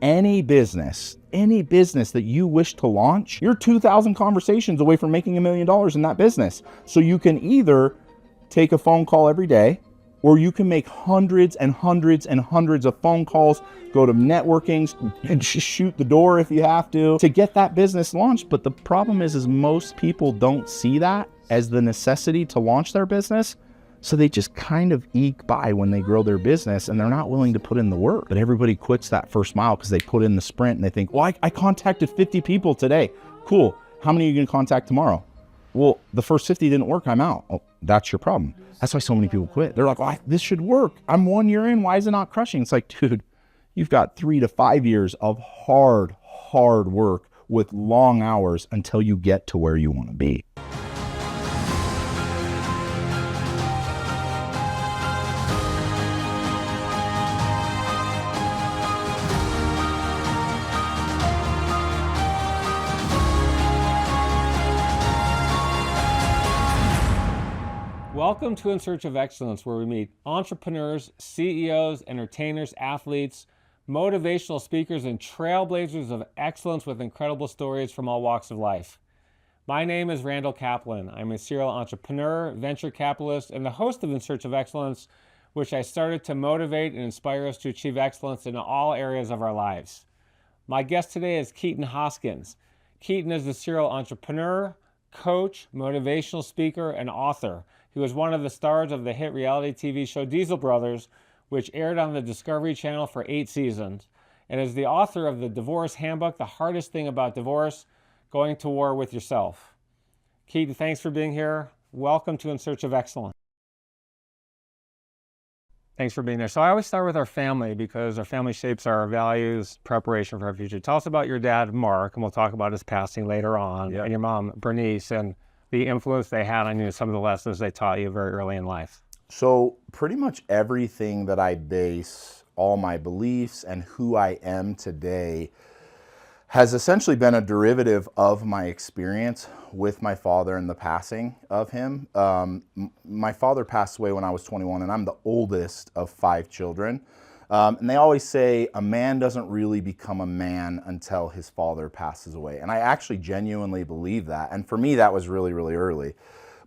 any business that you wish to launch, you're 2,000 conversations away from making $1 million in that business. So you can either take a phone call every day, or you can make hundreds and hundreds and hundreds of phone calls, go to networkings and just shoot the door if you have to get that business launched. But the problem is most people don't see that as the necessity to launch their business. So they just kind of eke by when they grow their business, and they're not willing to put in the work. But everybody quits that first mile because they put in the sprint and they think, well, I contacted 50 people today. Cool. How many are you going to contact tomorrow? Well, the first 50 didn't work. I'm out. Oh, that's your problem. That's why so many people quit. They're like, this should work. I'm 1 year in. Why is it not crushing? It's like, dude, you've got 3 to 5 years of hard work with long hours until you get to where you want to be. Welcome to In Search of Excellence, where we meet entrepreneurs, CEOs, entertainers, athletes, motivational speakers, and trailblazers of excellence with incredible stories from all walks of life. My name is Randall Kaplan. I'm a serial entrepreneur, venture capitalist, and the host of In Search of Excellence, which I started to motivate and inspire us to achieve excellence in all areas of our lives. My guest today is Keaton Hoskins. Keaton is a serial entrepreneur, coach, motivational speaker, and author. He was one of the stars of the hit reality TV show Diesel Brothers, which aired on the Discovery Channel for 8 seasons, and is the author of the Divorce Handbook, The Hardest Thing About Divorce, Going to War with Yourself. Keaton, thanks for being here. Welcome to In Search of Excellence. Thanks for being there. So I always start with our family because our family shapes our values, preparation for our future. Tell us about your dad, Mark, and we'll talk about his passing later on, and your mom, Bernice, and the influence they had on you, some of the lessons they taught you very early in life. So pretty much everything that I base all my beliefs and who I am today has essentially been a derivative of my experience with my father and the passing of him. My father passed away when I was 21, and I'm the oldest of 5 children. And they always say a man doesn't really become a man until his father passes away. And I actually genuinely believe that. And for me, that was really, really early.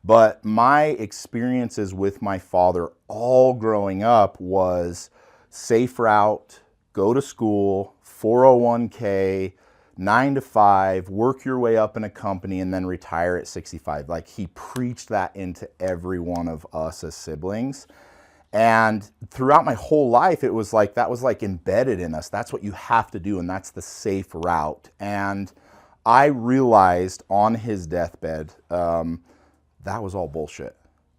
But my experiences with my father all growing up was safe route, go to school, 401k, 9 to 5, work your way up in a company, and then retire at 65. Like, he preached that into every one of us as siblings. And throughout my whole life, it was like, that was like embedded in us. That's what you have to do, and that's the safe route. And I realized on his deathbed, that was all bullshit.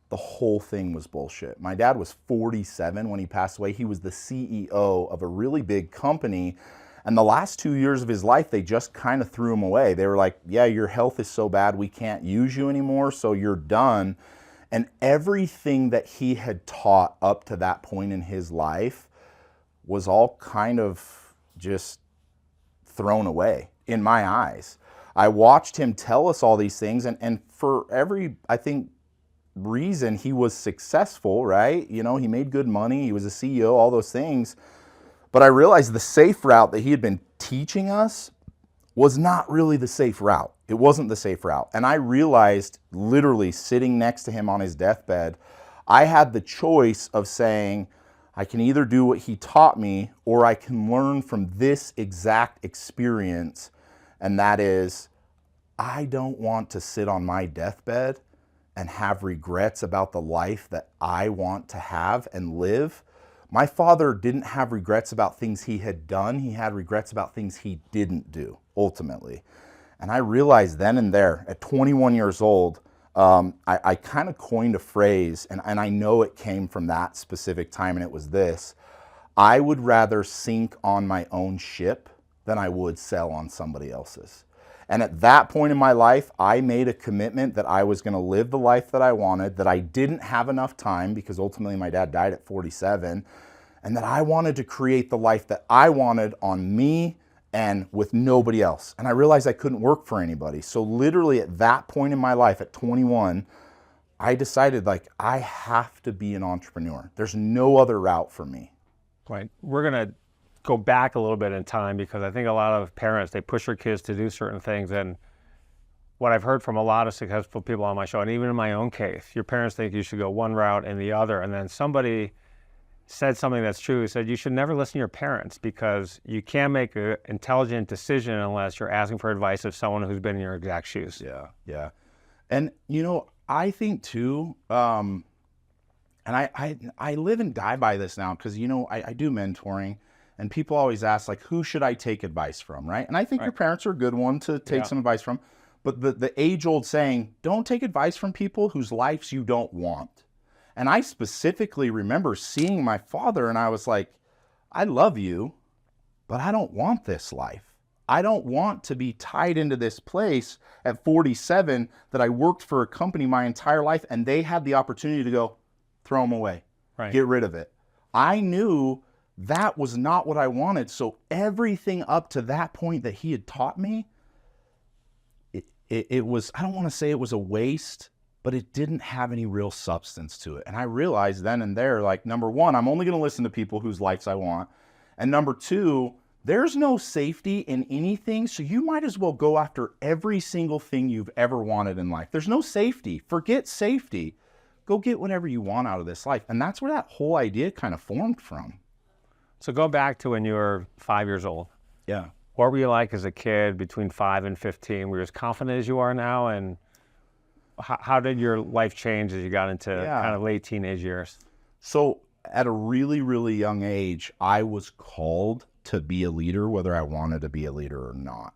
The whole thing was bullshit. My dad was 47 when he passed away. He was the CEO of a really big company. And the last 2 years of his life, they just kind of threw him away. They were like, yeah, your health is so bad, we can't use you anymore, so you're done. And everything that he had taught up to that point in his life was all kind of just thrown away in my eyes. I watched him tell us all these things, and for every, I think, reason he was successful, right? You know, he made good money, he was a CEO, all those things. But I realized the safe route that he had been teaching us was not really the safe route. It wasn't the safe route. And I realized, literally sitting next to him on his deathbed, I had the choice of saying, I can either do what he taught me, or I can learn from this exact experience. And that is, I don't want to sit on my deathbed and have regrets about the life that I want to have and live. My father didn't have regrets about things he had done. He had regrets about things he didn't do, ultimately. And I realized then and there, at 21 years old, I kind of coined a phrase, and I know it came from that specific time, and it was this: I would rather sink on my own ship than I would sail on somebody else's. And at that point in my life, I made a commitment that I was going to live the life that I wanted, that I didn't have enough time, because ultimately my dad died at 47, and that I wanted to create the life that I wanted on me and with nobody else. And I realized I couldn't work for anybody. So literally at that point in my life, at 21, I decided, like, I have to be an entrepreneur. There's no other route for me. Right. We're going to go back a little bit in time, because I think a lot of parents, they push their kids to do certain things. And what I've heard from a lot of successful people on my show, and even in my own case, your parents think you should go one route and the other. And then somebody said something that's true. He said, you should never listen to your parents, because you can't make an intelligent decision unless you're asking for advice of someone who's been in your exact shoes. Yeah, yeah. And, I think too, and I live and die by this now, because, I do mentoring, and people always ask, like, who should I take advice from, right? And I think your parents are a good one to take some advice from. But the age-old saying, don't take advice from people whose lives you don't want. And I specifically remember seeing my father, and I was like, I love you, but I don't want this life. I don't want to be tied into this place at 47 that I worked for a company my entire life, and they had the opportunity to go, throw them away, get rid of it. I knew that was not what I wanted. So everything up to that point that he had taught me, it was, I don't want to say it was a waste, but it didn't have any real substance to it. And I realized then and there, like, number one, I'm only going to listen to people whose lives I want. And number two, there's no safety in anything. So you might as well go after every single thing you've ever wanted in life. There's no safety. Forget safety. Go get whatever you want out of this life. And that's where that whole idea kind of formed from. So go back to when you were 5 years old. Yeah. What were you like as a kid between 5 and 15? Were you as confident as you are now? And how did your life change as you got into kind of late teenage years? So at a really, really young age, I was called to be a leader, whether I wanted to be a leader or not.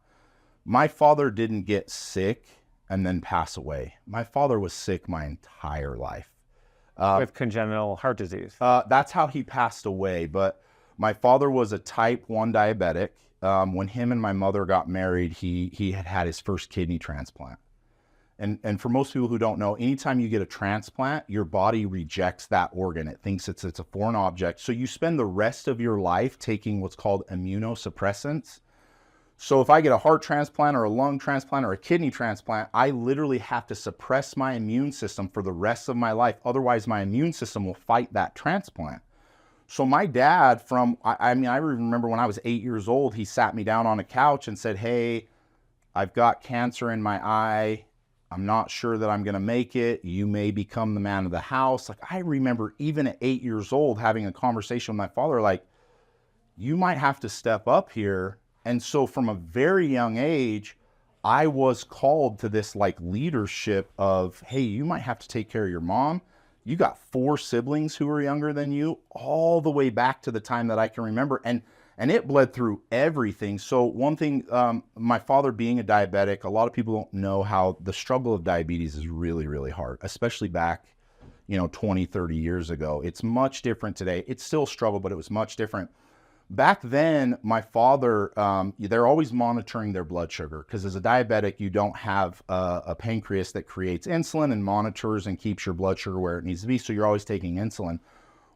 My father didn't get sick and then pass away. My father was sick my entire life. With congenital heart disease. That's how he passed away. But my father was a type 1 diabetic. When him and my mother got married, he had his first kidney transplant. And for most people who don't know, anytime you get a transplant, your body rejects that organ. It thinks it's a foreign object. So you spend the rest of your life taking what's called immunosuppressants. So if I get a heart transplant or a lung transplant or a kidney transplant, I literally have to suppress my immune system for the rest of my life. Otherwise, my immune system will fight that transplant. So my dad, I remember when I was 8 years old, he sat me down on a couch and said, hey, I've got cancer in my eye. I'm not sure that I'm going to make it. You may become the man of the house. Like, I remember even at 8 years old having a conversation with my father, like, you might have to step up here. And so from a very young age, I was called to this like leadership of, hey, you might have to take care of your mom. You got 4 siblings who are younger than you, all the way back to the time that I can remember. And it bled through everything. So one thing, my father being a diabetic, a lot of people don't know how the struggle of diabetes is really, really hard, especially back, 20, 30 years ago. It's much different today. It's still a struggle, but it was much different. Back then, my father, they're always monitoring their blood sugar, because as a diabetic, you don't have a pancreas that creates insulin and monitors and keeps your blood sugar where it needs to be. So you're always taking insulin.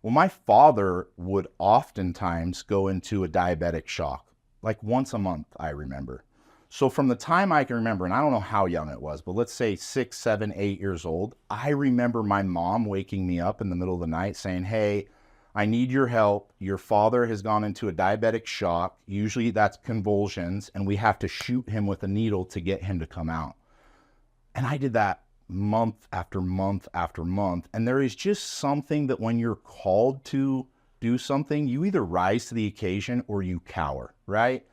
Well, my father would oftentimes go into a diabetic shock, like once a month, I remember. So from the time I can remember, and I don't know how young it was, but let's say 6, 7, 8 years old, I remember my mom waking me up in the middle of the night saying, hey, I need your help. Your father has gone into a diabetic shock. Usually that's convulsions, and we have to shoot him with a needle to get him to come out. And I did that month after month after month. And there is just something that when you're called to do something, you either rise to the occasion or you cower, right?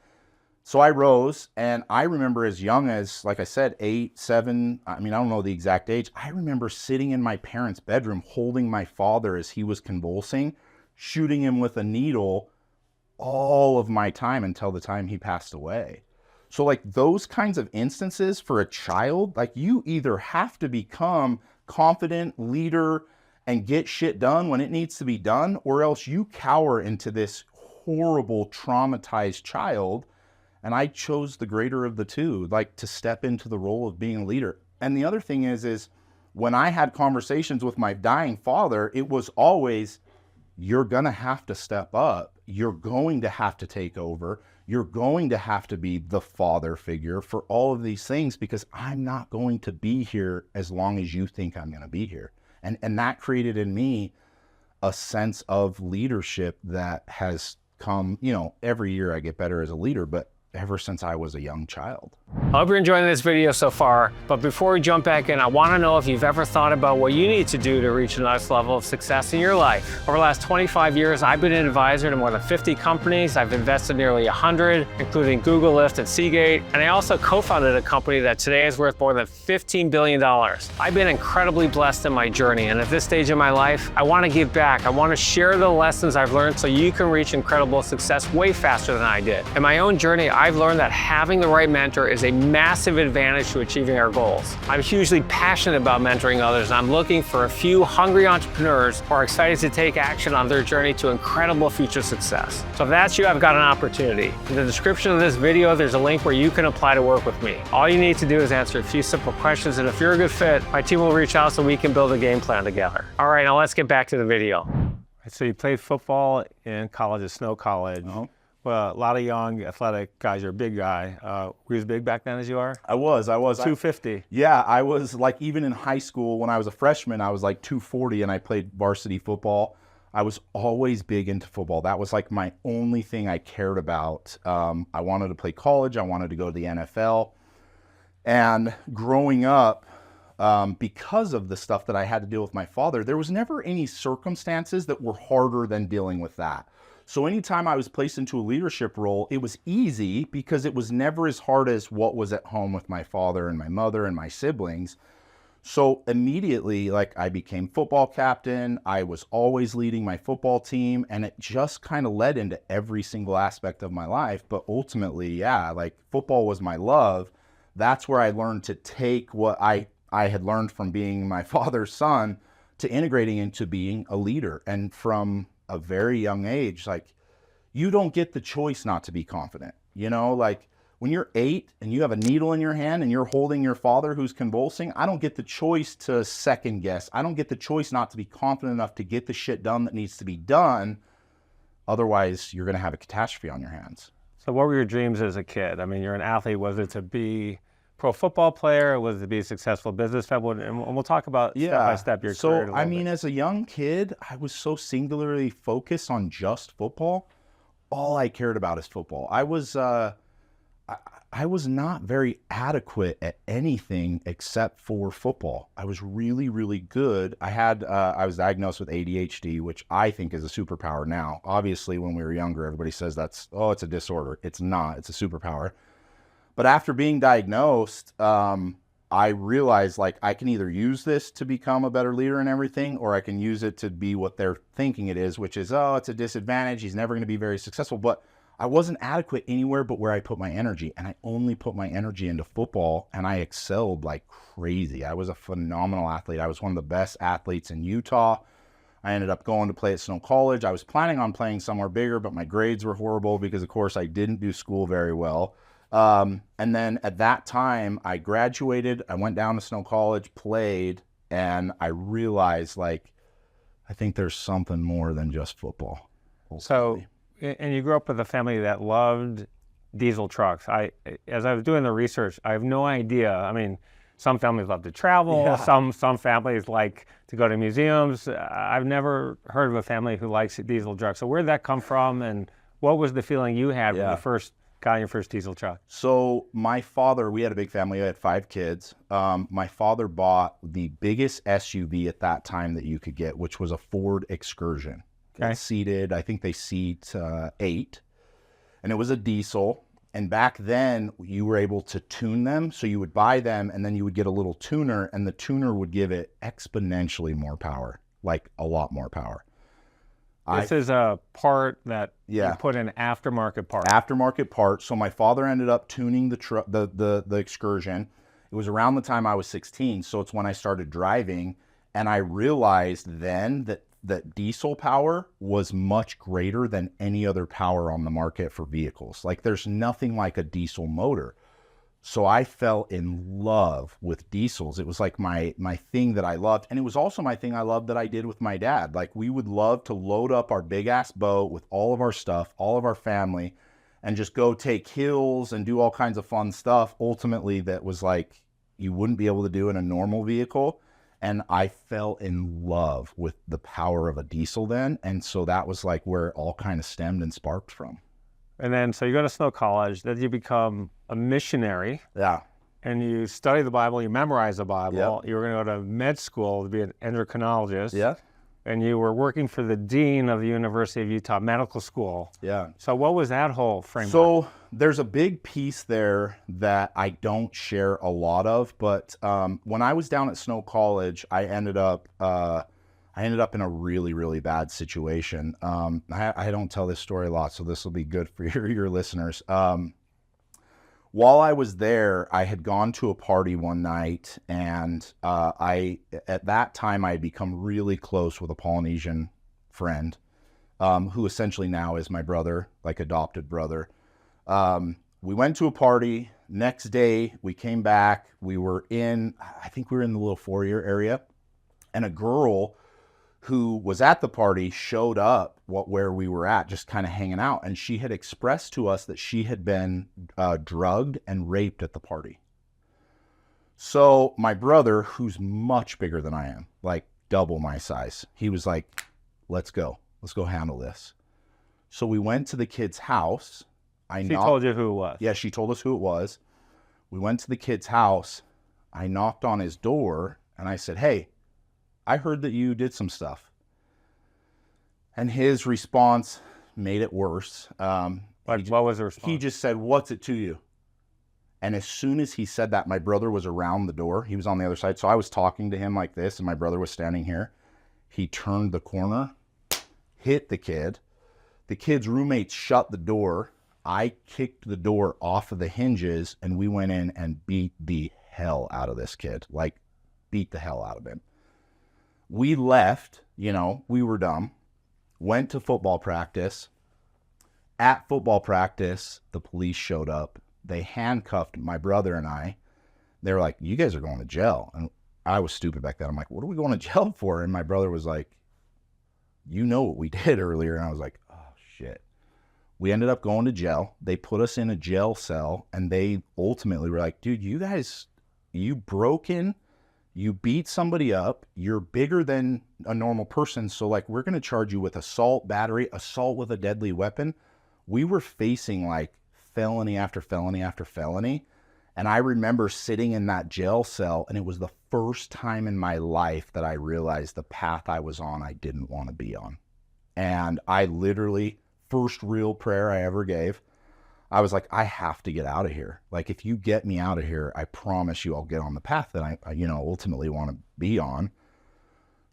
So I rose, and I remember as young as, like I said, 8, 7, I don't know the exact age. I remember sitting in my parents' bedroom holding my father as he was convulsing, shooting him with a needle all of my time until the time he passed away. So like those kinds of instances for a child, like you either have to become confident leader and get shit done when it needs to be done, or else you cower into this horrible traumatized child. And I chose the greater of the two, like to step into the role of being a leader. And the other thing is when I had conversations with my dying father, it was always, you're going to have to step up. You're going to have to take over. You're going to have to be the father figure for all of these things, because I'm not going to be here as long as you think I'm going to be here. And that created in me a sense of leadership that has come, every year I get better as a leader, but ever since I was a young child. I hope you're enjoying this video so far, but before we jump back in, I want to know if you've ever thought about what you need to do to reach the next level of success in your life. Over the last 25 years, I've been an advisor to more than 50 companies. I've invested nearly 100, including Google, Lyft, and Seagate, and I also co-founded a company that today is worth more than $15 billion. I've been incredibly blessed in my journey, and at this stage in my life, I want to give back. I want to share the lessons I've learned so you can reach incredible success way faster than I did. In my own journey, I've learned that having the right mentor is a massive advantage to achieving our goals. I'm hugely passionate about mentoring others, and I'm looking for a few hungry entrepreneurs who are excited to take action on their journey to incredible future success. So if that's you, I've got an opportunity. In the description of this video, there's a link where you can apply to work with me. All you need to do is answer a few simple questions, and if you're a good fit, my team will reach out so we can build a game plan together. All right, now let's get back to the video. So you played football in college at Snow College. Well, a lot of young athletic guys. You're a big guy. Were you as big back then as you are? I was. 250. Yeah, I was like, even in high school when I was a freshman, I was like 240 and I played varsity football. I was always big into football. That was like my only thing I cared about. I wanted to play college. I wanted to go to the NFL. And growing up, because of the stuff that I had to deal with my father, there was never any circumstances that were harder than dealing with that. So anytime I was placed into a leadership role, it was easy because it was never as hard as what was at home with my father and my mother and my siblings. So immediately, like, I became football captain. I was always leading my football team, and it just kind of led into every single aspect of my life. But ultimately, yeah, like, football was my love. That's where I learned to take what I had learned from being my father's son to integrating into being a leader. And from a very young age, like, you don't get the choice not to be confident. Like, when you're 8 and you have a needle in your hand and you're holding your father who's convulsing, I don't get the choice to second guess. I don't get the choice not to be confident enough to get the shit done that needs to be done. Otherwise, you're going to have a catastrophe on your hands. So what were your dreams as a kid? I mean, you're an athlete. Was it to be pro football player, or was it to be a successful businessman? And we'll talk about step by step your career. So, I mean, as a young kid, I was so singularly focused on just football. All I cared about is football. I was not very adequate at anything except for football. I was really, really good. I was diagnosed with ADHD, which I think is a superpower now. Obviously, when we were younger, everybody says it's a disorder. It's not. It's a superpower. But after being diagnosed, I realized, like, I can either use this to become a better leader and everything, or I can use it to be what they're thinking it is, which is, it's a disadvantage. He's never going to be very successful. But I wasn't adequate anywhere but where I put my energy. And I only put my energy into football, and I excelled like crazy. I was a phenomenal athlete. I was one of the best athletes in Utah. I ended up going to play at Snow College. I was planning on playing somewhere bigger, but my grades were horrible because, of course, I didn't do school very well. And then at that time, I graduated. I went down to Snow College, played, and I realized, like, I think there's something more than just football. So, and you grew up with a family that loved diesel trucks. As I was doing the research, I have no idea. I mean, some families love to travel. Yeah. Some families like to go to museums. I've never heard of a family who likes diesel trucks. So where did that come from, and what was the feeling you had when you first got your first diesel truck? So my father, we had a big family. I had 5 kids. My father bought the biggest SUV at that time that you could get, which was a Ford Excursion. Okay. Seated, I think they seat 8. And it was a diesel. And back then, you were able to tune them. So you would buy them, and then you would get a little tuner, and the tuner would give it exponentially more power, like a lot more power. This is a part that you put in aftermarket part. Aftermarket part. So my father ended up tuning the Excursion. It was around the time I was 16, so it's when I started driving, and I realized then that diesel power was much greater than any other power on the market for vehicles. Like, there's nothing like a diesel motor. So I fell in love with diesels. It was like my thing that I loved. And it was also my thing I loved that I did with my dad. Like, we would love to load up our big ass boat with all of our stuff, all of our family, and just go take hills and do all kinds of fun stuff. Ultimately, that was like, you wouldn't be able to do in a normal vehicle. And I fell in love with the power of a diesel then. And so that was like where it all kind of stemmed and sparked from. And then, so you go to Snow College, then you become a missionary. Yeah. And you study the Bible, you memorize the Bible. Yep. You were going to go to med school to be an endocrinologist. Yeah. And you were working for the dean of the University of Utah Medical School. Yeah. So what was that whole framework? So there's a big piece there that I don't share a lot of, but when I was down at Snow College, I ended up in a really, really bad situation. I don't tell this story a lot, so this will be good for your listeners. While I was there, I had gone to a party one night, and at that time I had become really close with a Polynesian friend, who essentially now is my brother, like adopted brother. We went to a party. Next day, we came back. I think we were in the little foyer area, and a girl who was at the party showed up where we were at, just kind of hanging out. And she had expressed to us that she had been drugged and raped at the party. So my brother, who's much bigger than I am, like double my size, he was like, let's go handle this. So we went to the kid's house. She told you who it was? Yeah, she told us who it was. We went to the kid's house. I knocked on his door and I said, hey, I heard that you did some stuff. And his response made it worse. What was the response? He just said, what's it to you? And as soon as he said that, my brother was around the door. He was on the other side. So I was talking to him like this, and my brother was standing here. He turned the corner, hit the kid. The kid's roommates shut the door. I kicked the door off of the hinges, and we went in and beat the hell out of this kid. Like, beat the hell out of him. We left, we were dumb, went to football practice. At football practice, the police showed up. They handcuffed my brother and I. They were like, you guys are going to jail. And I was stupid back then. I'm like, what are we going to jail for? And my brother was like, you know what we did earlier. And I was like, oh, shit. We ended up going to jail. They put us in a jail cell, and they ultimately were like, dude, you broke in. You beat somebody up, you're bigger than a normal person, so like we're going to charge you with assault, battery, assault with a deadly weapon. We were facing like felony after felony after felony, and I remember sitting in that jail cell, and it was the first time in my life that I realized the path I was on I didn't want to be on. And I literally, first real prayer I ever gave, I was like, I have to get out of here. Like, if you get me out of here, I promise you I'll get on the path that I ultimately want to be on.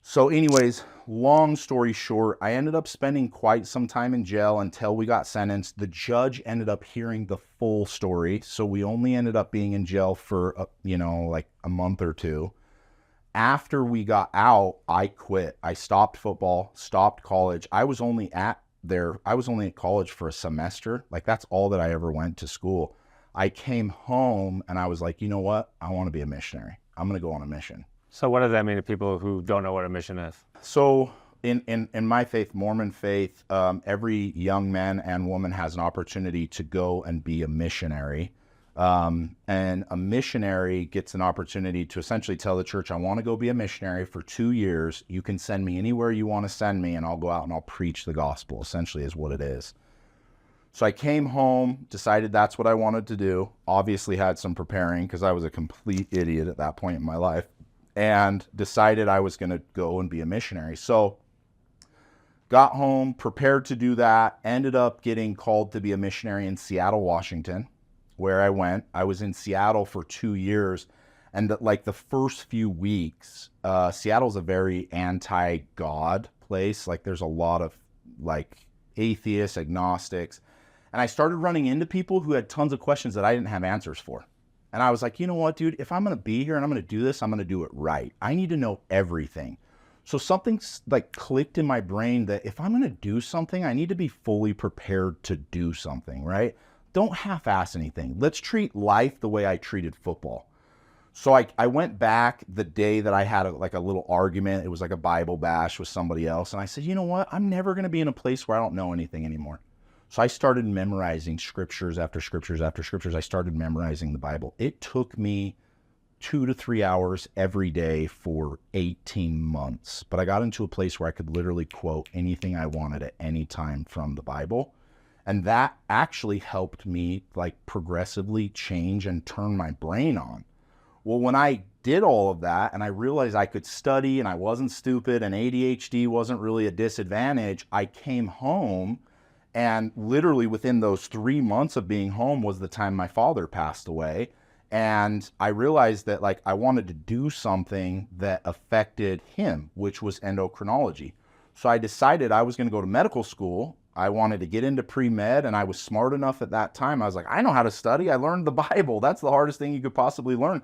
So anyways, long story short, I ended up spending quite some time in jail until we got sentenced. The judge ended up hearing the full story. So we only ended up being in jail for, like a month or two. After we got out, I quit. I stopped football, stopped college. I was only at college for a semester. Like, that's all that I ever went to school. I came home and I was like, you know what? I want to be a missionary. I'm going to go on a mission. So what does that mean to people who don't know what a mission is? So in my faith, Mormon faith, every young man and woman has an opportunity to go and be a missionary. And a missionary gets an opportunity to essentially tell the church, I want to go be a missionary for 2 years. You can send me anywhere you want to send me, and I'll go out and I'll preach the gospel, essentially is what it is. So I came home, decided that's what I wanted to do. Obviously had some preparing because I was a complete idiot at that point in my life, and decided I was going to go and be a missionary. So got home, prepared to do that, ended up getting called to be a missionary in Seattle, Washington, where I went. I was in Seattle for 2 years, and the first few weeks, Seattle's a very anti-God place. Like, there's a lot of like atheists, agnostics, and I started running into people who had tons of questions that I didn't have answers for. And I was like, you know what, dude, if I'm going to be here and I'm going to do this, I'm going to do it right. I need to know everything. So something like clicked in my brain that if I'm going to do something, I need to be fully prepared to do something, right? Don't half-ass anything. Let's treat life the way I treated football. So I went back the day that I had a little argument. It was like a Bible bash with somebody else. And I said, you know what? I'm never going to be in a place where I don't know anything anymore. So I started memorizing scriptures after scriptures after scriptures. I started memorizing the Bible. It took me 2 to 3 hours every day for 18 months. But I got into a place where I could literally quote anything I wanted at any time from the Bible. And that actually helped me like progressively change and turn my brain on. Well, when I did all of that and I realized I could study and I wasn't stupid and ADHD wasn't really a disadvantage, I came home, and literally within those 3 months of being home was the time my father passed away. And I realized that like I wanted to do something that affected him, which was endocrinology. So I decided I was going to go to medical school. I wanted to get into pre-med, and I was smart enough at that time. I was like, I know how to study. I learned the Bible. That's the hardest thing you could possibly learn.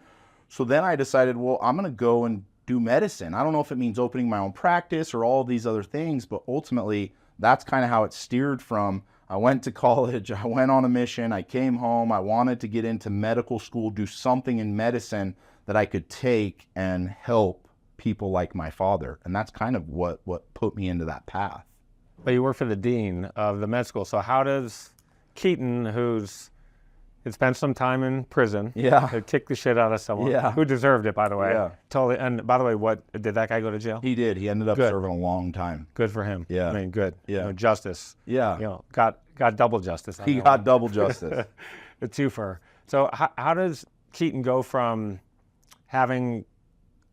So then I decided, well, I'm going to go and do medicine. I don't know if it means opening my own practice or all of these other things, but ultimately that's kind of how it steered from. I went to college, I went on a mission, I came home, I wanted to get into medical school, do something in medicine that I could take and help people like my father. And that's kind of what put me into that path. But you work for the dean of the med school. So how does Keaton, who's had spent some time in prison, who kicked the shit out of someone, who deserved it, by the way. Totally. And by the way, what did that guy go to jail? He did. He ended up serving a long time. Good for him. Yeah. I mean, good. Yeah. You know, justice. Yeah. You know, got double justice. He got double justice. A twofer. So how does Keaton go from having,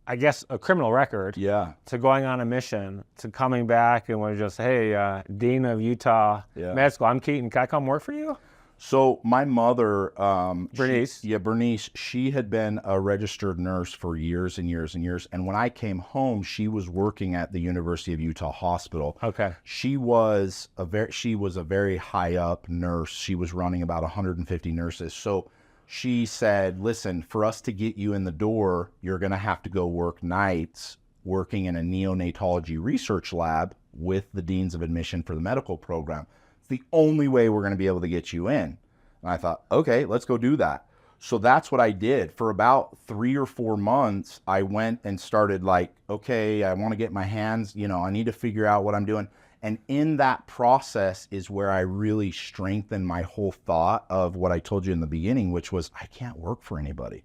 I guess, a criminal record to going on a mission to coming back and was just, hey, Dean of Utah Med School, I'm Keaton. Can I come work for you? So my mother, Bernice. Bernice, she had been a registered nurse for years and years and years. And when I came home, she was working at the University of Utah Hospital. Okay. She was a very high up nurse. She was running about 150 nurses. So she said, listen, for us to get you in the door, you're going to have to go work nights working in a neonatology research lab with the deans of admission for the medical program. The only way we're going to be able to get you in. And I thought, okay, let's go do that. So that's what I did. For about 3 or 4 months, I went and started like, okay, I want to get my hands, I need to figure out what I'm doing. And in that process is where I really strengthened my whole thought of what I told you in the beginning, which was I can't work for anybody.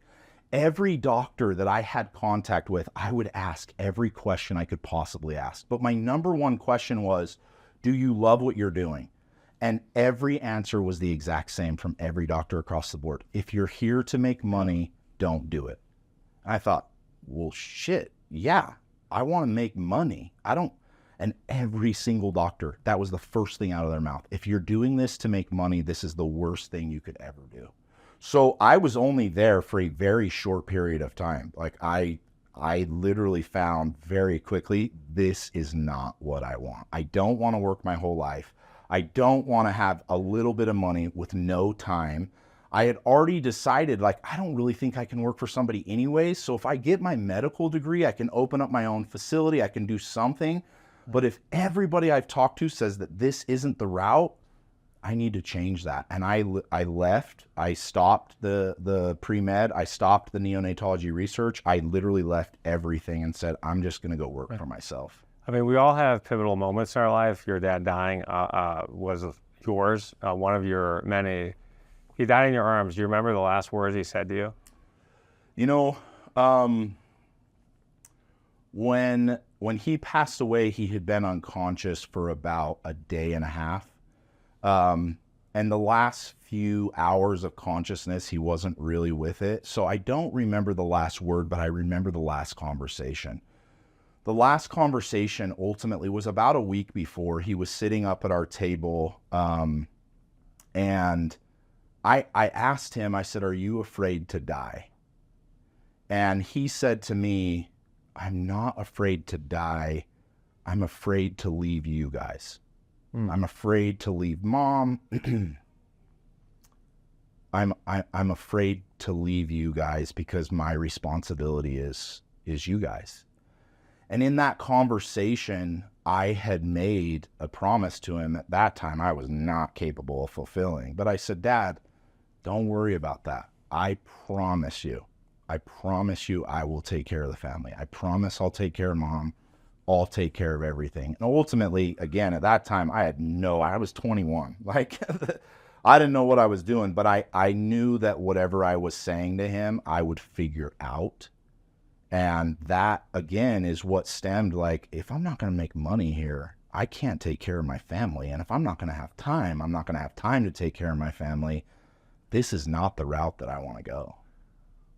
Every doctor that I had contact with, I would ask every question I could possibly ask. But my number one question was, do you love what you're doing? And every answer was the exact same from every doctor across the board. If you're here to make money, don't do it. And I thought, well, shit, yeah, I want to make money. And every single doctor, that was the first thing out of their mouth. If you're doing this to make money, this is the worst thing you could ever do. So I was only there for a very short period of time. Like I literally found very quickly, this is not what I want. I don't want to work my whole life. I don't want to have a little bit of money with no time. I had already decided, like, I don't really think I can work for somebody anyways. So if I get my medical degree, I can open up my own facility. I can do something. But if everybody I've talked to says that this isn't the route, I need to change that. And I left. I stopped the pre-med. I stopped the neonatology research. I literally left everything and said, I'm just going to go work for myself. I mean, we all have pivotal moments in our life. Your dad dying was yours, one of your many. He died in your arms. Do you remember the last words he said to you? When he passed away, he had been unconscious for about a day and a half. And the last few hours of consciousness, he wasn't really with it. So I don't remember the last word, but I remember the last conversation. The last conversation ultimately was about a week before. He was sitting up at our table, and I asked him, I said, are you afraid to die? And he said to me, I'm not afraid to die. I'm afraid to leave you guys. I'm afraid to leave mom. I'm afraid to leave you guys because my responsibility is you guys. And in that conversation, I had made a promise to him at that time I was not capable of fulfilling. But I said, Dad, don't worry about that. I promise you I will take care of the family. I promise I'll take care of mom. I'll take care of everything. And ultimately, again, at that time, I was 21. Like, I didn't know what I was doing, but I knew that whatever I was saying to him, I would figure out. And that, again, is what stemmed, like, if I'm not going to make money here, I can't take care of my family. And if I'm not going to have time, I'm not going to have time to take care of my family. This is not the route that I want to go.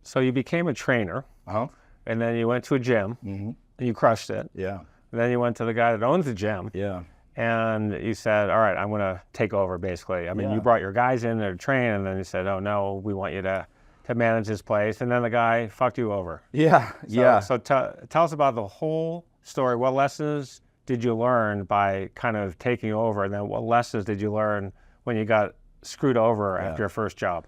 So you became a trainer, and then you went to a gym, and you crushed it. Yeah. And then you went to the guy that owns the gym. Yeah. And you said, all right, I'm going to take over, basically. I mean, you brought your guys in there to train, and then you said, oh, no, we want you to manage this place. And then the guy fucked you over. Yeah, So tell us about the whole story. What lessons did you learn by kind of taking over? And then what lessons did you learn when you got screwed over after your first job?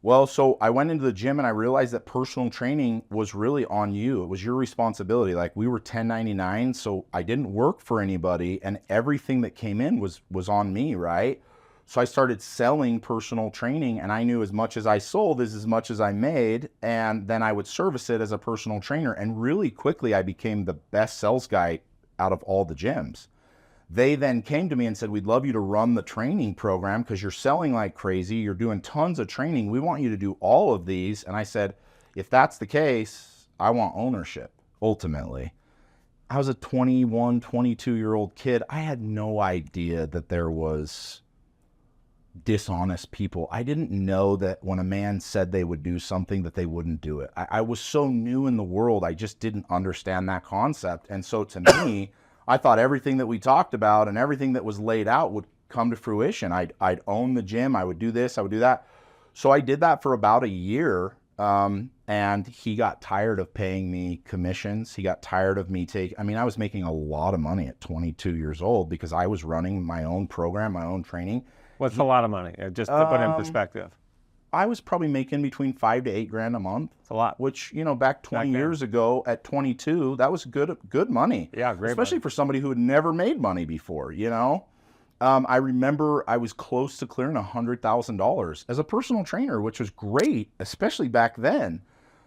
Well, so I went into the gym and I realized that personal training was really on you. It was your responsibility. Like, we were 1099, so I didn't work for anybody, and everything that came in was on me, right? So I started selling personal training, and I knew as much as I sold is as much as I made, and then I would service it as a personal trainer. And really quickly, I became the best sales guy out of all the gyms. They then came to me and said, we'd love you to run the training program because you're selling like crazy. You're doing tons of training. We want you to do all of these. And I said, if that's the case, I want ownership, ultimately. I was a 21, 22-year-old kid. I had no idea that there was dishonest people. I didn't know that when a man said they would do something that they wouldn't do it. I was so new in the world. I just didn't understand that concept. And so to me, I thought everything that we talked about and everything that was laid out would come to fruition. I'd own the gym. I would do this. I would do that. So I did that for about a year. And he got tired of paying me commissions. He got tired of me I was making a lot of money at 22 years old because I was running my own program, my own training. What's a lot of money? Just to put it in perspective. I was probably making between $5,000 to $8,000 a month. It's a lot. Which, back 20 years ago at 22, that was good money. Yeah, great especially money. For somebody who had never made money before, I remember I was close to clearing $100,000 as a personal trainer, which was great, especially back then.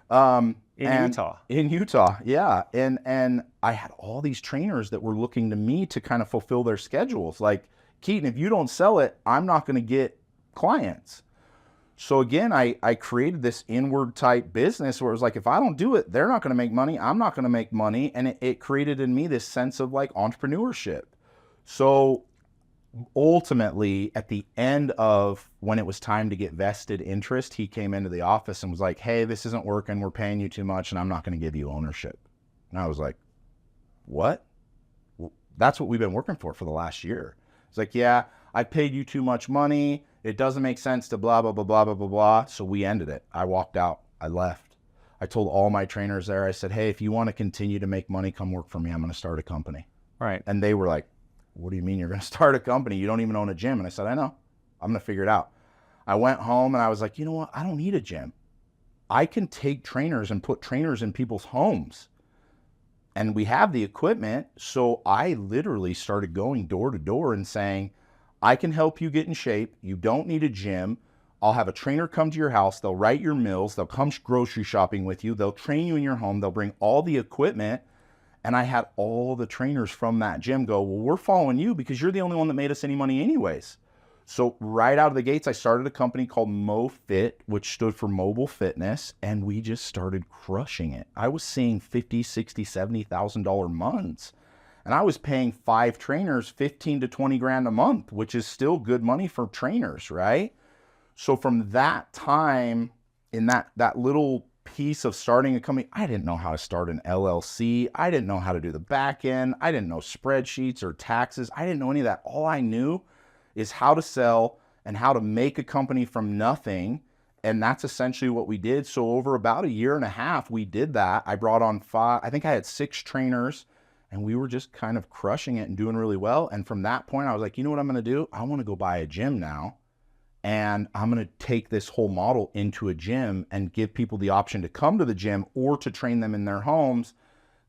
In Utah. In Utah, yeah. And I had all these trainers that were looking to me to kind of fulfill their schedules. Like, Keaton, if you don't sell it, I'm not going to get clients. So again, I created this inward type business where it was like, if I don't do it, they're not going to make money. I'm not going to make money. And it created in me this sense of like entrepreneurship. So ultimately, at the end of when it was time to get vested interest, he came into the office and was like, hey, this isn't working. We're paying you too much and I'm not going to give you ownership. And I was like, what? That's what we've been working for the last year. It's like, yeah, I paid you too much money. It doesn't make sense to blah, blah, blah, blah, blah, blah, blah. So we ended it. I walked out. I left. I told all my trainers there, I said, hey, if you want to continue to make money, come work for me. I'm going to start a company. Right. And they were like, what do you mean you're going to start a company? You don't even own a gym. And I said, I know. I'm going to figure it out. I went home and I was like, you know what? I don't need a gym. I can take trainers and put trainers in people's homes. And we have the equipment. So I literally started going door to door and saying, I can help you get in shape. You don't need a gym. I'll have a trainer come to your house. They'll write your meals. They'll come grocery shopping with you. They'll train you in your home. They'll bring all the equipment. And I had all the trainers from that gym go, well, we're following you because you're the only one that made us any money anyways. So right out of the gates, I started a company called MoFit, which stood for mobile fitness. And we just started crushing it. I was seeing $50,000, $60,000, $70,000 months. And I was paying 5 trainers $15,000 to $20,000 a month, which is still good money for trainers, right? So from that time, in that little piece of starting a company, I didn't know how to start an LLC. I didn't know how to do the back end. I didn't know spreadsheets or taxes. I didn't know any of that. All I knew is how to sell and how to make a company from nothing. And that's essentially what we did. So over about a year and a half, we did that. I brought on 5, I think I had 6 trainers. And we were just kind of crushing it and doing really well. And from that point, I was like, you know what I'm going to do? I want to go buy a gym now. And I'm going to take this whole model into a gym and give people the option to come to the gym or to train them in their homes.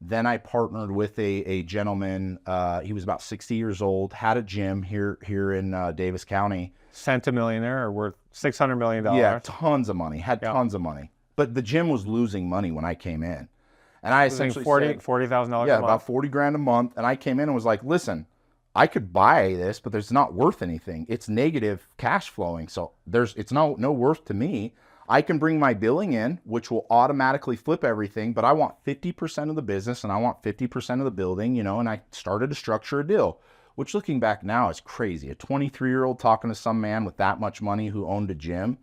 Then I partnered with a gentleman. He was about 60 years old, had a gym here in Davis County. Sent a millionaire or worth $600 million. Yeah, tons of money, tons of money. But the gym was losing money when I came in. And I essentially $40,000 yeah, a month. about $40,000 a month. And I came in and was like, listen, I could buy this, but it's not worth anything. It's negative cash flowing. So it's no worth to me. I can bring my billing in, which will automatically flip everything, but I want 50% of the business and I want 50% of the building, and I started to structure a deal, which looking back now is crazy. A 23-year-old talking to some man with that much money who owned a gym.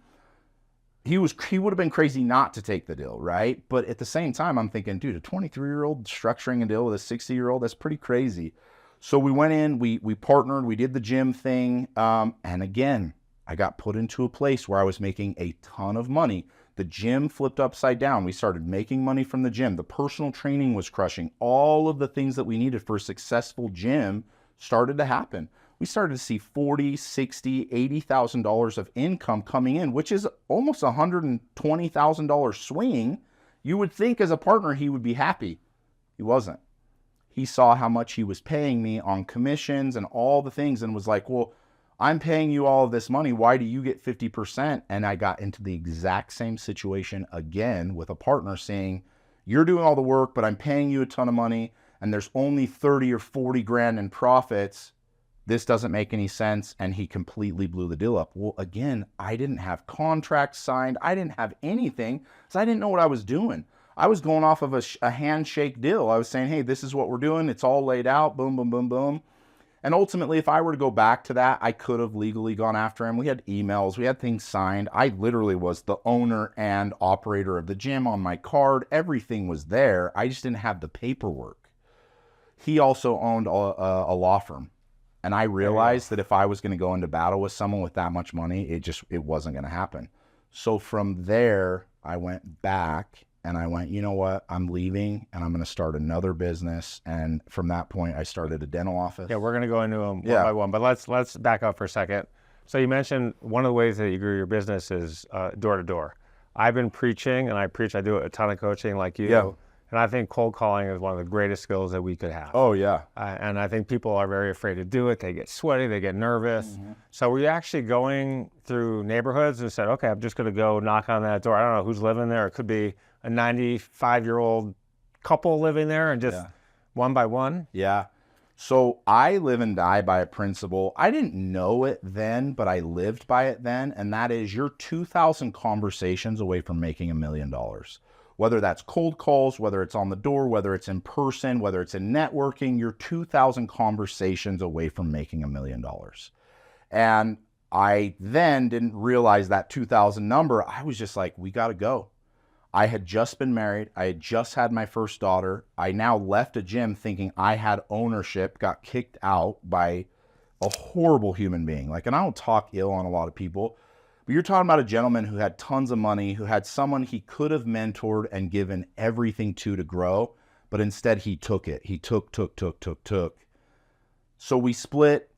He would have been crazy not to take the deal, right? But at the same time, I'm thinking, dude, a 23-year-old structuring a deal with a 60-year-old, that's pretty crazy. So we went in, we partnered, we did the gym thing. And again, I got put into a place where I was making a ton of money. The gym flipped upside down. We started making money from the gym. The personal training was crushing. All of the things that we needed for a successful gym started to happen. We started to see $40,000, $60,000, $80,000 of income coming in, which is almost $120,000 swing. You would think as a partner he would be happy. He wasn't. He saw how much he was paying me on commissions and all the things and was like, well, I'm paying you all of this money. Why do you get 50%? And I got into the exact same situation again with a partner saying, you're doing all the work, but I'm paying you a ton of money and there's only 30 or 40 grand in profits. This doesn't make any sense. And he completely blew the deal up. Well, again, I didn't have contracts signed. I didn't have anything because I didn't know what I was doing. I was going off of a handshake deal. I was saying, hey, this is what we're doing. It's all laid out. Boom, boom, boom, boom. And ultimately, if I were to go back to that, I could have legally gone after him. We had emails. We had things signed. I literally was the owner and operator of the gym on my card. Everything was there. I just didn't have the paperwork. He also owned a law firm. And I realized that if I was going to go into battle with someone with that much money, it wasn't going to happen. So from there, I went back and I went, you know what, I'm leaving and I'm going to start another business. And from that point, I started a dental office. Yeah, we're going to go into them one by one, but let's back up for a second. So you mentioned one of the ways that you grew your business is door to door. I've been preaching and I do a ton of coaching like you. Yeah. And I think cold calling is one of the greatest skills that we could have. Oh, yeah. And I think people are very afraid to do it. They get sweaty, they get nervous. Mm-hmm. So were you actually going through neighborhoods and said, okay, I'm just going to go knock on that door. I don't know who's living there. It could be a 95-year-old couple living there and just one by one? Yeah. So I live and die by a principle. I didn't know it then, but I lived by it then. And that is you're 2,000 conversations away from making $1 million. Whether that's cold calls, whether it's on the door, whether it's in person, whether it's in networking, you're 2,000 conversations away from making $1 million. And I then didn't realize that 2,000 number. I was just like, we got to go. I had just been married. I had just had my first daughter. I now left a gym thinking I had ownership, got kicked out by a horrible human being. And I don't talk ill on a lot of people, but you're talking about a gentleman who had tons of money, who had someone he could have mentored and given everything to grow, but instead he took it. He took. So we split,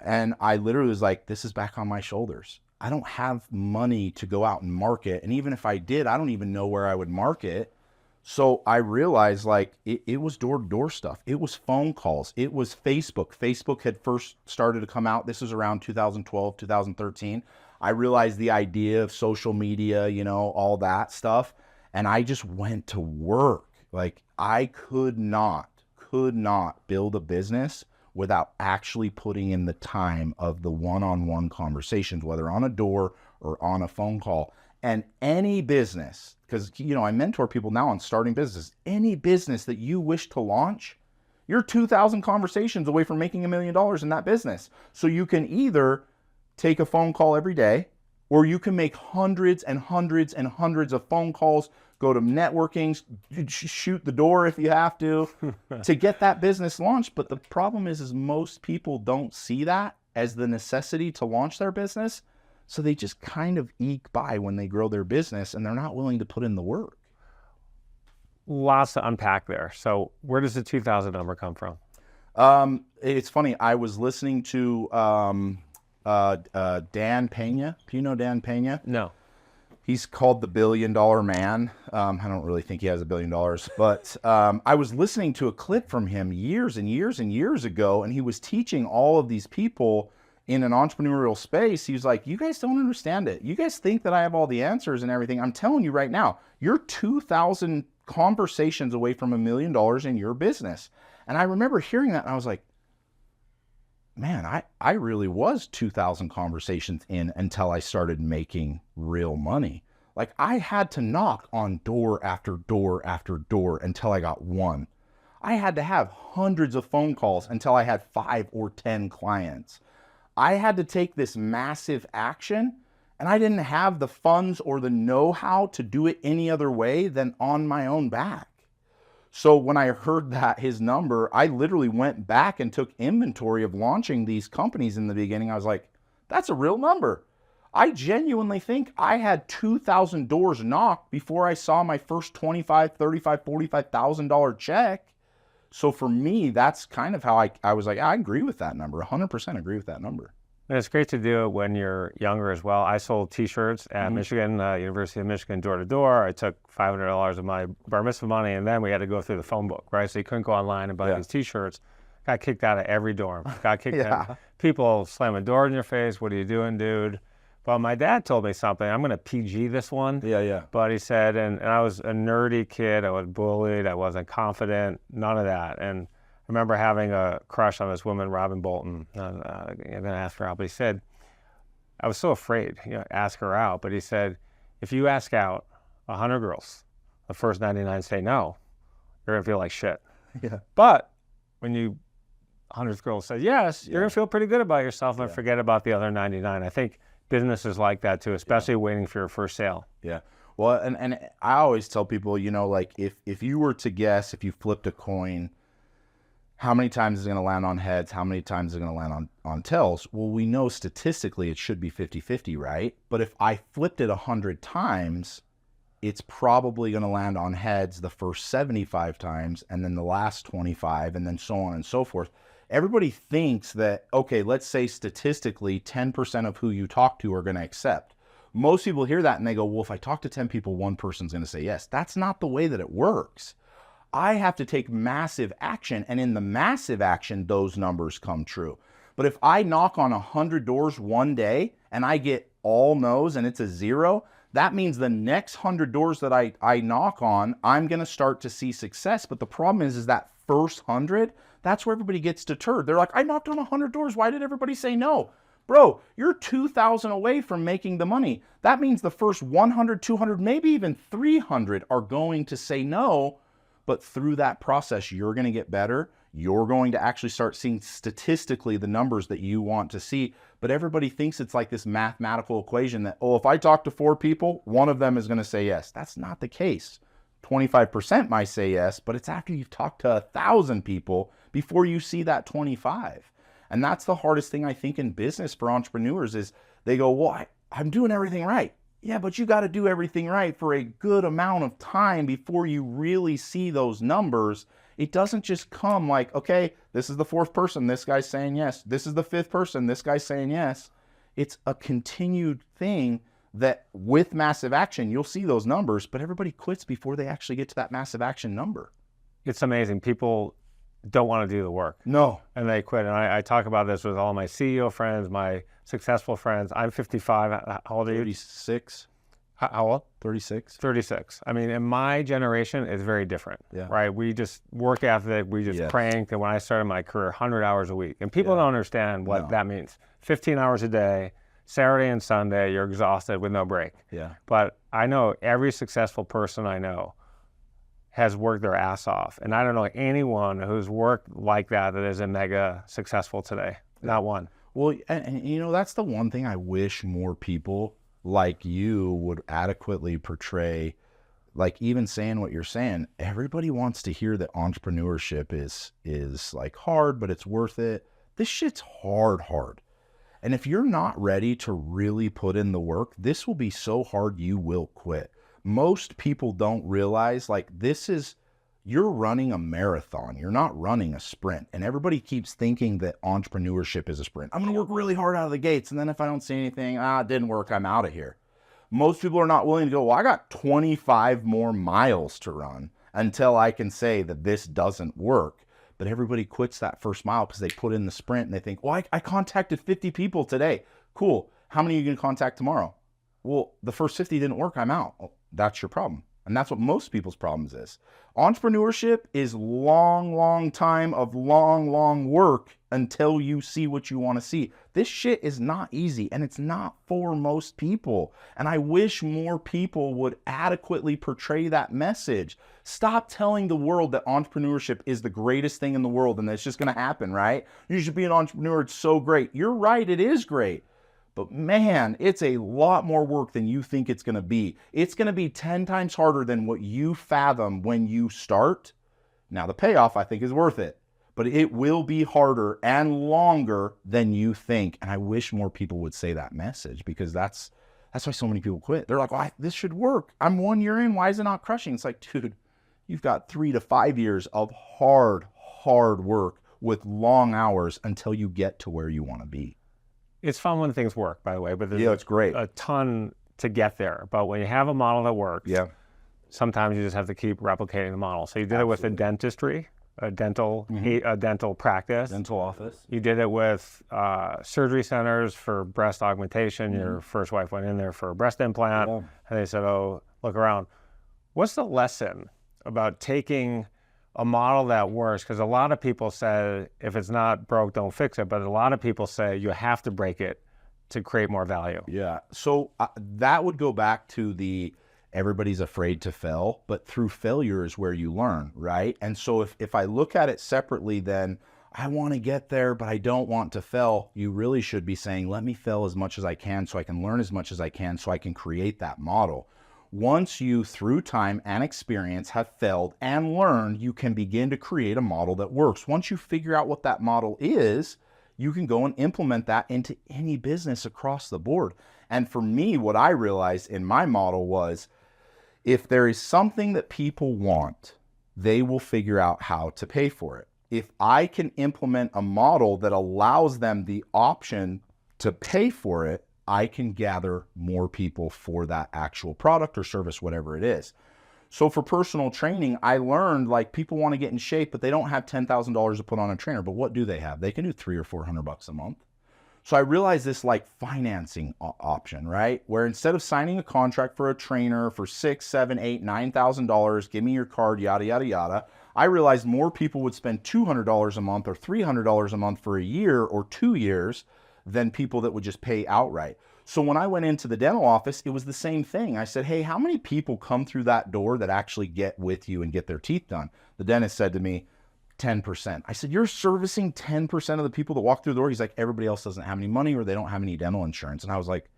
and I literally was like, this is back on my shoulders. I don't have money to go out and market. And even if I did, I don't even know where I would market. So I realized it was door-to-door stuff. It was phone calls. It was Facebook. Facebook had first started to come out. This was around 2012, 2013. I realized the idea of social media, all that stuff. And I just went to work. I could not build a business without actually putting in the time of the one-on-one conversations, whether on a door or on a phone call. And any business, because I mentor people now on starting business, any business that you wish to launch, you're 2,000 conversations away from making $1 million in that business. So you can either take a phone call every day, or you can make hundreds and hundreds and hundreds of phone calls, go to networking, shoot the door if you have to get that business launched. But the problem is most people don't see that as the necessity to launch their business. So they just kind of eke by when they grow their business and they're not willing to put in the work. Lots to unpack there. So where does the 2,000 number come from? It's funny. I was listening to Dan Pena. Do you know Dan Pena? No. He's called the $1 billion man. I don't really think he has $1 billion, but I was listening to a clip from him years and years and years ago, and he was teaching all of these people in an entrepreneurial space. He was like, you guys don't understand it. You guys think that I have all the answers and everything. I'm telling you right now, you're 2,000 conversations away from $1 million in your business. And I remember hearing that, and I was like, man, I really was 2,000 conversations in until I started making real money. Like I had to knock on door after door after door until I got one. I had to have hundreds of phone calls until I had 5 or 10 clients. I had to take this massive action, and I didn't have the funds or the know-how to do it any other way than on my own back. So when I heard that his number, I literally went back and took inventory of launching these companies in the beginning. I was like, that's a real number. I genuinely think I had 2,000 doors knocked before I saw my first $25,000, $35,000, $45,000 check. So for me, that's kind of how I was like, I agree with that number, 100% agree with that number. And it's great to do it when you're younger as well. I sold T-shirts at Michigan, University of Michigan, door to door. I took $500 of my bar mitzvah money, and then we had to go through the phone book, right? So you couldn't go online and buy these T-shirts. Got kicked out of every dorm. Got kicked out. People slam a door in your face. What are you doing, dude? But my dad told me something. I'm going to PG this one. Yeah. But he said, and I was a nerdy kid. I was bullied. I wasn't confident. None of that. And I remember having a crush on this woman, Robin Bolton. I'm going to ask her out. But he said, I was so afraid, ask her out. But he said, if you ask out 100 girls, the first 99 say no, you're going to feel like shit. Yeah. But when 100th girl says yes, you're going to feel pretty good about yourself and forget about the other 99. I think business is like that too, especially waiting for your first sale. Yeah. Well, and I always tell people, like if you were to guess, if you flipped a coin, how many times is it going to land on heads? How many times is it going to land on tails? Well, we know statistically it should be 50-50, right? But if I flipped it 100 times, it's probably going to land on heads the first 75 times, and then the last 25, and then so on and so forth. Everybody thinks that, okay, let's say statistically 10% of who you talk to are going to accept. Most people hear that and they go, well, if I talk to 10 people, one person's going to say yes. That's not the way that it works. I have to take massive action, and in the massive action, those numbers come true. But if I knock on 100 doors one day and I get all no's and it's a 0, that means the next 100 doors that I knock on, I'm going to start to see success. But the problem is that first 100, that's where everybody gets deterred. They're like, I knocked on 100 doors. Why did everybody say no? Bro, you're 2,000 away from making the money. That means the first 100, 200, maybe even 300 are going to say no. But through that process, you're going to get better. You're going to actually start seeing statistically the numbers that you want to see. But everybody thinks it's like this mathematical equation that, oh, if I talk to 4 people, one of them is going to say yes. That's not the case. 25% might say yes, but it's after you've talked to 1,000 people before you see that 25. And that's the hardest thing I think in business for entrepreneurs is they go, well, I'm doing everything right. Yeah, but you got to do everything right for a good amount of time before you really see those numbers. It doesn't just come like, okay, this is the 4th person, this guy's saying yes. This is the 5th person, this guy's saying yes. It's a continued thing that with massive action, you'll see those numbers, but everybody quits before they actually get to that massive action number. It's amazing. People don't want to do the work. No. And they quit. And I talk about this with all my CEO friends, my successful friends. I'm 55. How old are you? 36. How old? 36. 36. I mean, in my generation, it's very different, right? We just work ethic. We just cranked. And when I started my career, 100 hours a week. And people don't understand what that means. 15 hours a day, Saturday and Sunday, you're exhausted with no break. Yeah. But I know every successful person I know has worked their ass off. And I don't know anyone who's worked like that is a mega successful today. Not one. Well, and that's the one thing I wish more people like you would adequately portray. Like even saying what you're saying, everybody wants to hear that entrepreneurship is like hard, but it's worth it. This shit's hard. And if you're not ready to really put in the work, this will be so hard you will quit. Most people don't realize you're running a marathon. You're not running a sprint. And everybody keeps thinking that entrepreneurship is a sprint. I'm going to work really hard out of the gates. And then if I don't see anything, it didn't work, I'm out of here. Most people are not willing to go, well, I got 25 more miles to run until I can say that this doesn't work. But everybody quits that first mile because they put in the sprint and they think, well, I contacted 50 people today. Cool. How many are you going to contact tomorrow? Well, the first 50 didn't work. I'm out. Well, that's your problem. And that's what most people's problems is. Entrepreneurship is long time of long work until you see what you want to see. This shit is not easy, and it's not for most people. And I wish more people would adequately portray that message. Stop telling the world that entrepreneurship is the greatest thing in the world and that it's just going to happen, right? You should be an entrepreneur. It's so great. You're right. It is great. But man, it's a lot more work than you think it's going to be. It's going to be 10 times harder than what you fathom when you start. Now, the payoff, I think, is worth it. But it will be harder and longer than you think. And I wish more people would say that message, because that's why so many people quit. They're like, well, this should work. I'm 1 year in. Why is it not crushing? It's like, dude, you've got 3 to 5 years of hard work with long hours until you get to where you want to be. It's fun when things work, by the way, but there's it's great. A ton to get there. But when you have a model that works, sometimes you just have to keep replicating the model. So you did it with a dentistry, a dental practice. Dental office. You did it with surgery centers for breast augmentation. Your first wife went in there for a breast implant, and they said, oh, look around. What's the lesson about taking a model that works? Because a lot of people say, if it's not broke, don't fix it. But a lot of people say you have to break it to create more value. Yeah. So that would go back to everybody's afraid to fail, but through failure is where you learn, right? And so if I look at it separately, then I want to get there, but I don't want to fail. You really should be saying, let me fail as much as I can so I can learn as much as I can so I can create that model. Once you, through time and experience, have failed and learned, you can begin to create a model that works. Once you figure out what that model is, you can go and implement that into any business across the board. And for me, what I realized in my model was, if there is something that people want, they will figure out how to pay for it. If I can implement a model that allows them the option to pay for it, I can gather more people for that actual product or service, whatever it is. So for personal training, I learned, like, people want to get in shape, but they don't have $10,000 to put on a trainer. But what do they have? They can do $300 or $400 a month. So I realized this, like, financing option, right? Where instead of signing a contract for a trainer for $6,000, $7,000, $8,000, $9,000, give me your card, yada, yada, yada, I realized more people would spend $200 a month or $300 a month for a year or 2 years than people that would just pay outright. So when I went into the dental office, it was the same thing. I said, hey, how many people come through that door that actually get with you and get their teeth done? The dentist said to me, 10%. I said, you're servicing 10% of the people that walk through the door? He's like, everybody else doesn't have any money or they don't have any dental insurance. And I was like,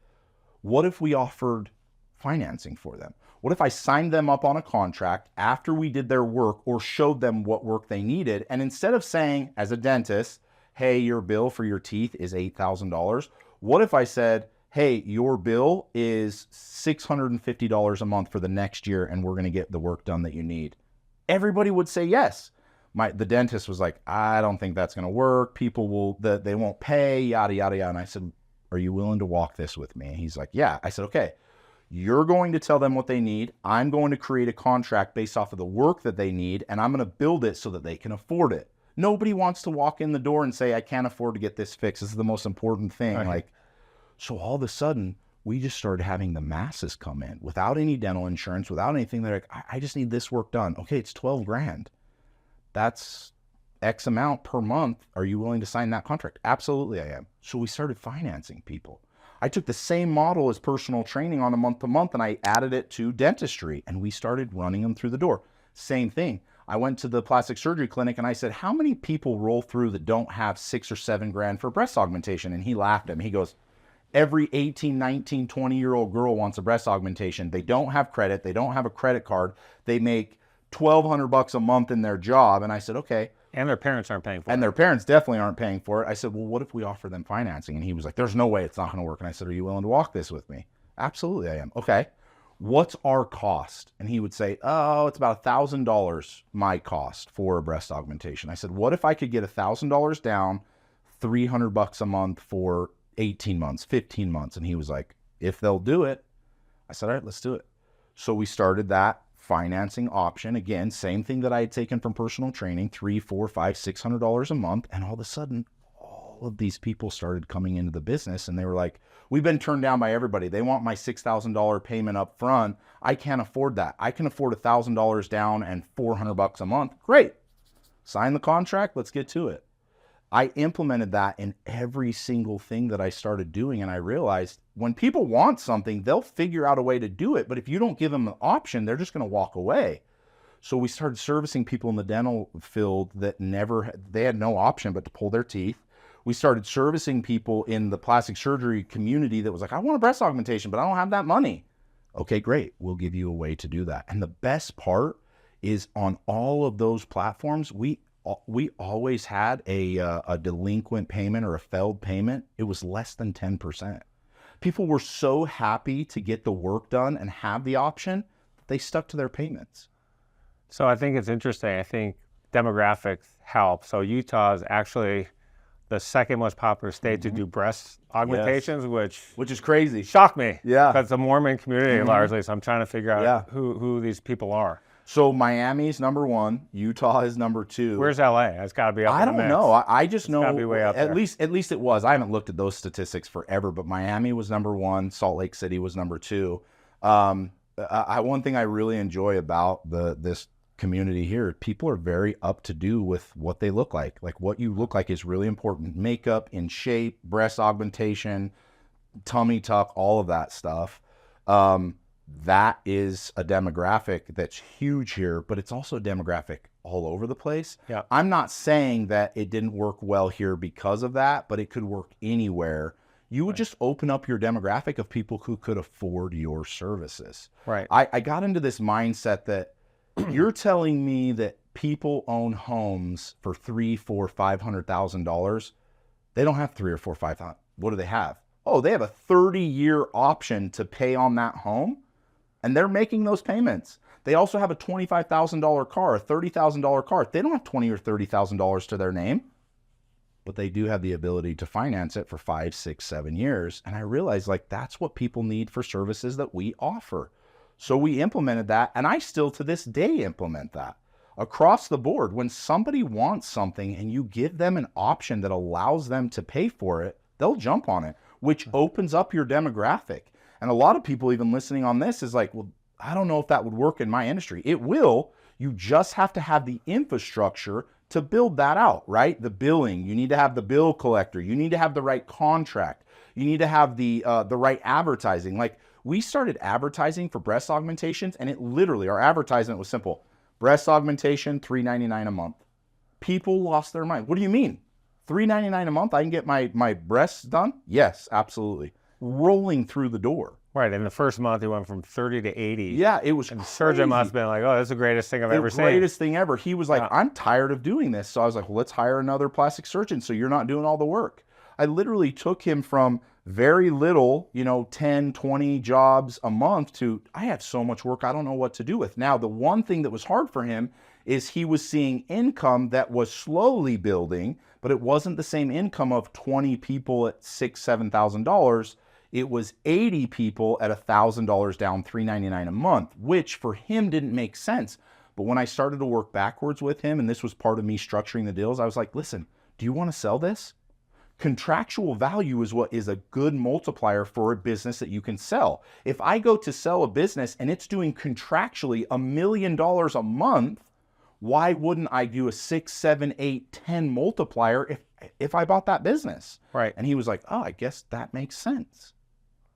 what if we offered financing for them? What if I signed them up on a contract after we did their work or showed them what work they needed? And instead of saying, as a dentist, hey, your bill for your teeth is $8,000. What if I said, hey, your bill is $650 a month for the next year and we're going to get the work done that you need? Everybody would say yes. The dentist was like, I don't think that's going to work. People they won't pay, yada, yada, yada. And I said, are you willing to walk this with me? And he's like, yeah. I said, okay, you're going to tell them what they need. I'm going to create a contract based off of the work that they need, and I'm going to build it so that they can afford it. Nobody wants to walk in the door and say, I can't afford to get this fixed. This is the most important thing. Right. So all of a sudden, we just started having the masses come in without any dental insurance, without anything. They're like, I just need this work done. Okay, it's $12,000. That's X amount per month. Are you willing to sign that contract? Absolutely, I am. So we started financing people. I took the same model as personal training on a month-to-month and I added it to dentistry, and we started running them through the door. Same thing. I went to the plastic surgery clinic and I said, how many people roll through that don't have $6,000 or $7,000 for breast augmentation? And he laughed at me. He goes, every 18, 19, 20-year-old girl wants a breast augmentation. They don't have credit. They don't have a credit card. They make $1,200 a month in their job. And I said, okay. And their parents aren't paying for it. And their parents definitely aren't paying for it. I said, well, what if we offer them financing? And he was like, there's no way it's not going to work. And I said, are you willing to walk this with me? Absolutely, I am. Okay. What's our cost? And he would say, oh, it's about $1,000 my cost for a breast augmentation. I said, what if I could get $1,000 down, $300 a month for 18 months, 15 months? And he was like, if they'll do it. I said, all right, let's do it. So we started that financing option. Again, same thing that I had taken from personal training, $300, $400, $500, $600 a month. And all of a sudden, all of these people started coming into the business and they were like, we've been turned down by everybody. They want my $6,000 payment up front. I can't afford that. I can afford $1,000 down and $400 a month. Great. Sign the contract. Let's get to it. I implemented that in every single thing that I started doing. And I realized when people want something, they'll figure out a way to do it. But if you don't give them an option, they're just going to walk away. So we started servicing people in the dental field that they had no option but to pull their teeth. We started servicing people in the plastic surgery community that was like, I want a breast augmentation, but I don't have that money. Okay, great. We'll give you a way to do that. And the best part is on all of those platforms, we always had a delinquent payment or a failed payment. It was less than 10%. People were so happy to get the work done and have the option, they stuck to their payments. So I think it's interesting. I think demographics help. So Utah is actually the second most popular state to do breast augmentations, which is crazy. Shocked me. Yeah. Because the Mormon community largely, so I'm trying to figure out who these people are. So Miami's number 1, Utah is number 2. Where's LA? It's got to be up I in the don't mix. know. I just know gotta be way up there. at least it was. I haven't looked at those statistics forever, but Miami was number 1, Salt Lake City was number 2. One thing I really enjoy about this community here, people are very up to do with what they look like. Like what you look like is really important. Makeup, in shape, breast augmentation, tummy tuck, all of that stuff. That is a demographic that's huge here, but it's also a demographic all over the place. Yeah. I'm not saying that it didn't work well here because of that, but it could work anywhere. You would just open up your demographic of people who could afford your services. Right. I got into this mindset that you're telling me that people own homes for $300,000, $400,000, $500,000. They don't have 3 or 4, 5. What do they have? Oh, they have a 30-year option to pay on that home, and they're making those payments. They also have a $25,000 car, a $30,000 car. They don't have $20,000 or $30,000 to their name, but they do have the ability to finance it for 5, 6, 7 years. And I realized like that's what people need for services that we offer. So we implemented that, and I still to this day implement that across the board. When somebody wants something and you give them an option that allows them to pay for it, they'll jump on it, which opens up your demographic. And a lot of people even listening on this is like, well, I don't know if that would work in my industry. It will. You just have to have the infrastructure to build that out, right? The billing, you need to have the bill collector. You need to have the right contract. You need to have the right advertising. Like we started advertising for breast augmentations, and it literally, our advertisement was simple. Breast augmentation, $3.99 a month. People lost their mind. What do you mean? $3.99 a month, I can get my breasts done? Yes, absolutely. Rolling through the door. Right, in the first month it went from 30 to 80. Yeah, it was And the surgeon must have been like, oh, that's the greatest thing I've ever seen. The greatest thing ever. He was like, I'm tired of doing this. So I was like, well, let's hire another plastic surgeon so you're not doing all the work. I literally took him from very little, 10, 20 jobs a month to, I have so much work I don't know what to do with. Now, the one thing that was hard for him is he was seeing income that was slowly building, but it wasn't the same income of 20 people at $6,000, $7,000. It was 80 people at $1,000 down, $3.99 a month, which for him didn't make sense. But when I started to work backwards with him, and this was part of me structuring the deals, I was like, listen, do you want to sell this? Contractual value is what is a good multiplier for a business that you can sell. If I go to sell a business and it's doing contractually $1 million a month, why wouldn't I do a 6, 7, 8, 10 multiplier if I bought that business? Right. And he was like, oh, I guess that makes sense.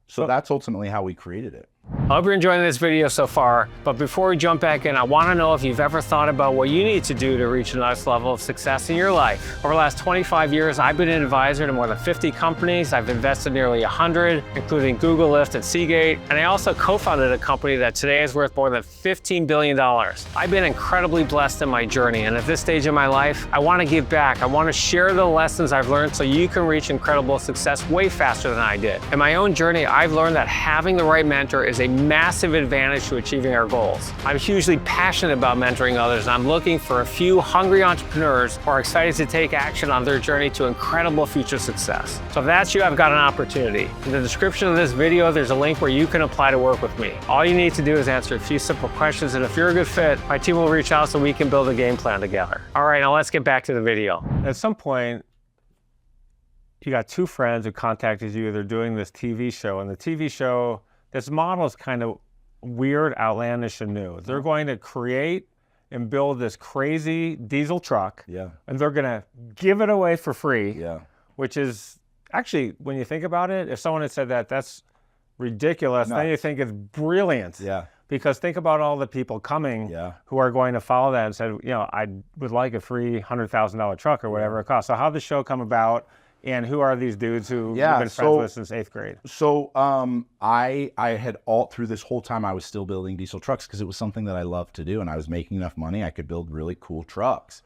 So that's ultimately how we created it. I hope you're enjoying this video so far, but before we jump back in, I want to know if you've ever thought about what you need to do to reach the next level of success in your life. Over the last 25 years, I've been an advisor to more than 50 companies. I've invested nearly 100, including Google, Lyft, and Seagate. And I also co-founded a company that today is worth more than $15 billion. I've been incredibly blessed in my journey, and at this stage in my life, I want to give back. I want to share the lessons I've learned so you can reach incredible success way faster than I did. In my own journey, I've learned that having the right mentor is a massive advantage to achieving our goals. I'm hugely passionate about mentoring others, and I'm looking for a few hungry entrepreneurs who are excited to take action on their journey to incredible future success. So if that's you, I've got an opportunity. In the description of this video, there's a link where you can apply to work with me. All you need to do is answer a few simple questions, and if you're a good fit, my team will reach out so we can build a game plan together. All right, now let's get back to the video. At some point, you got two friends who contacted you. They're doing this TV show, and the TV show, this model is kind of weird, outlandish, and new. They're going to create and build this crazy diesel truck. Yeah. And they're going to give it away for free. Yeah. Which is actually, when you think about it, if someone had said that, that's ridiculous. Then you think it's brilliant. Yeah. Because think about all the people coming who are going to follow that and said, I would like a free $100,000 truck or whatever it costs. So how did the show come about, and who are these dudes who you've been friends with since 8th grade? So I had through this whole time I was still building diesel trucks because it was something that I loved to do, and I was making enough money I could build really cool trucks.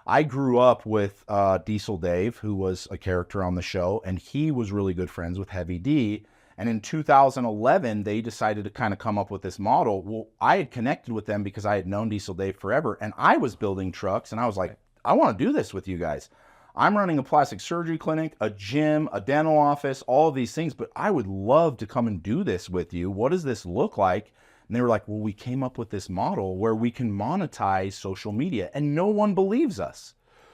I grew up with Diesel Dave, who was a character on the show, and he was really good friends with Heavy D. And in 2011, they decided to kind of come up with this model. Well, I had connected with them because I had known Diesel Dave forever, and I was building trucks, and I was like, I want to do this with you guys. I'm running a plastic surgery clinic, a gym, a dental office, all of these things, but I would love to come and do this with you. What does this look like? And they were like, well, we came up with this model where we can monetize social media, and no one believes us.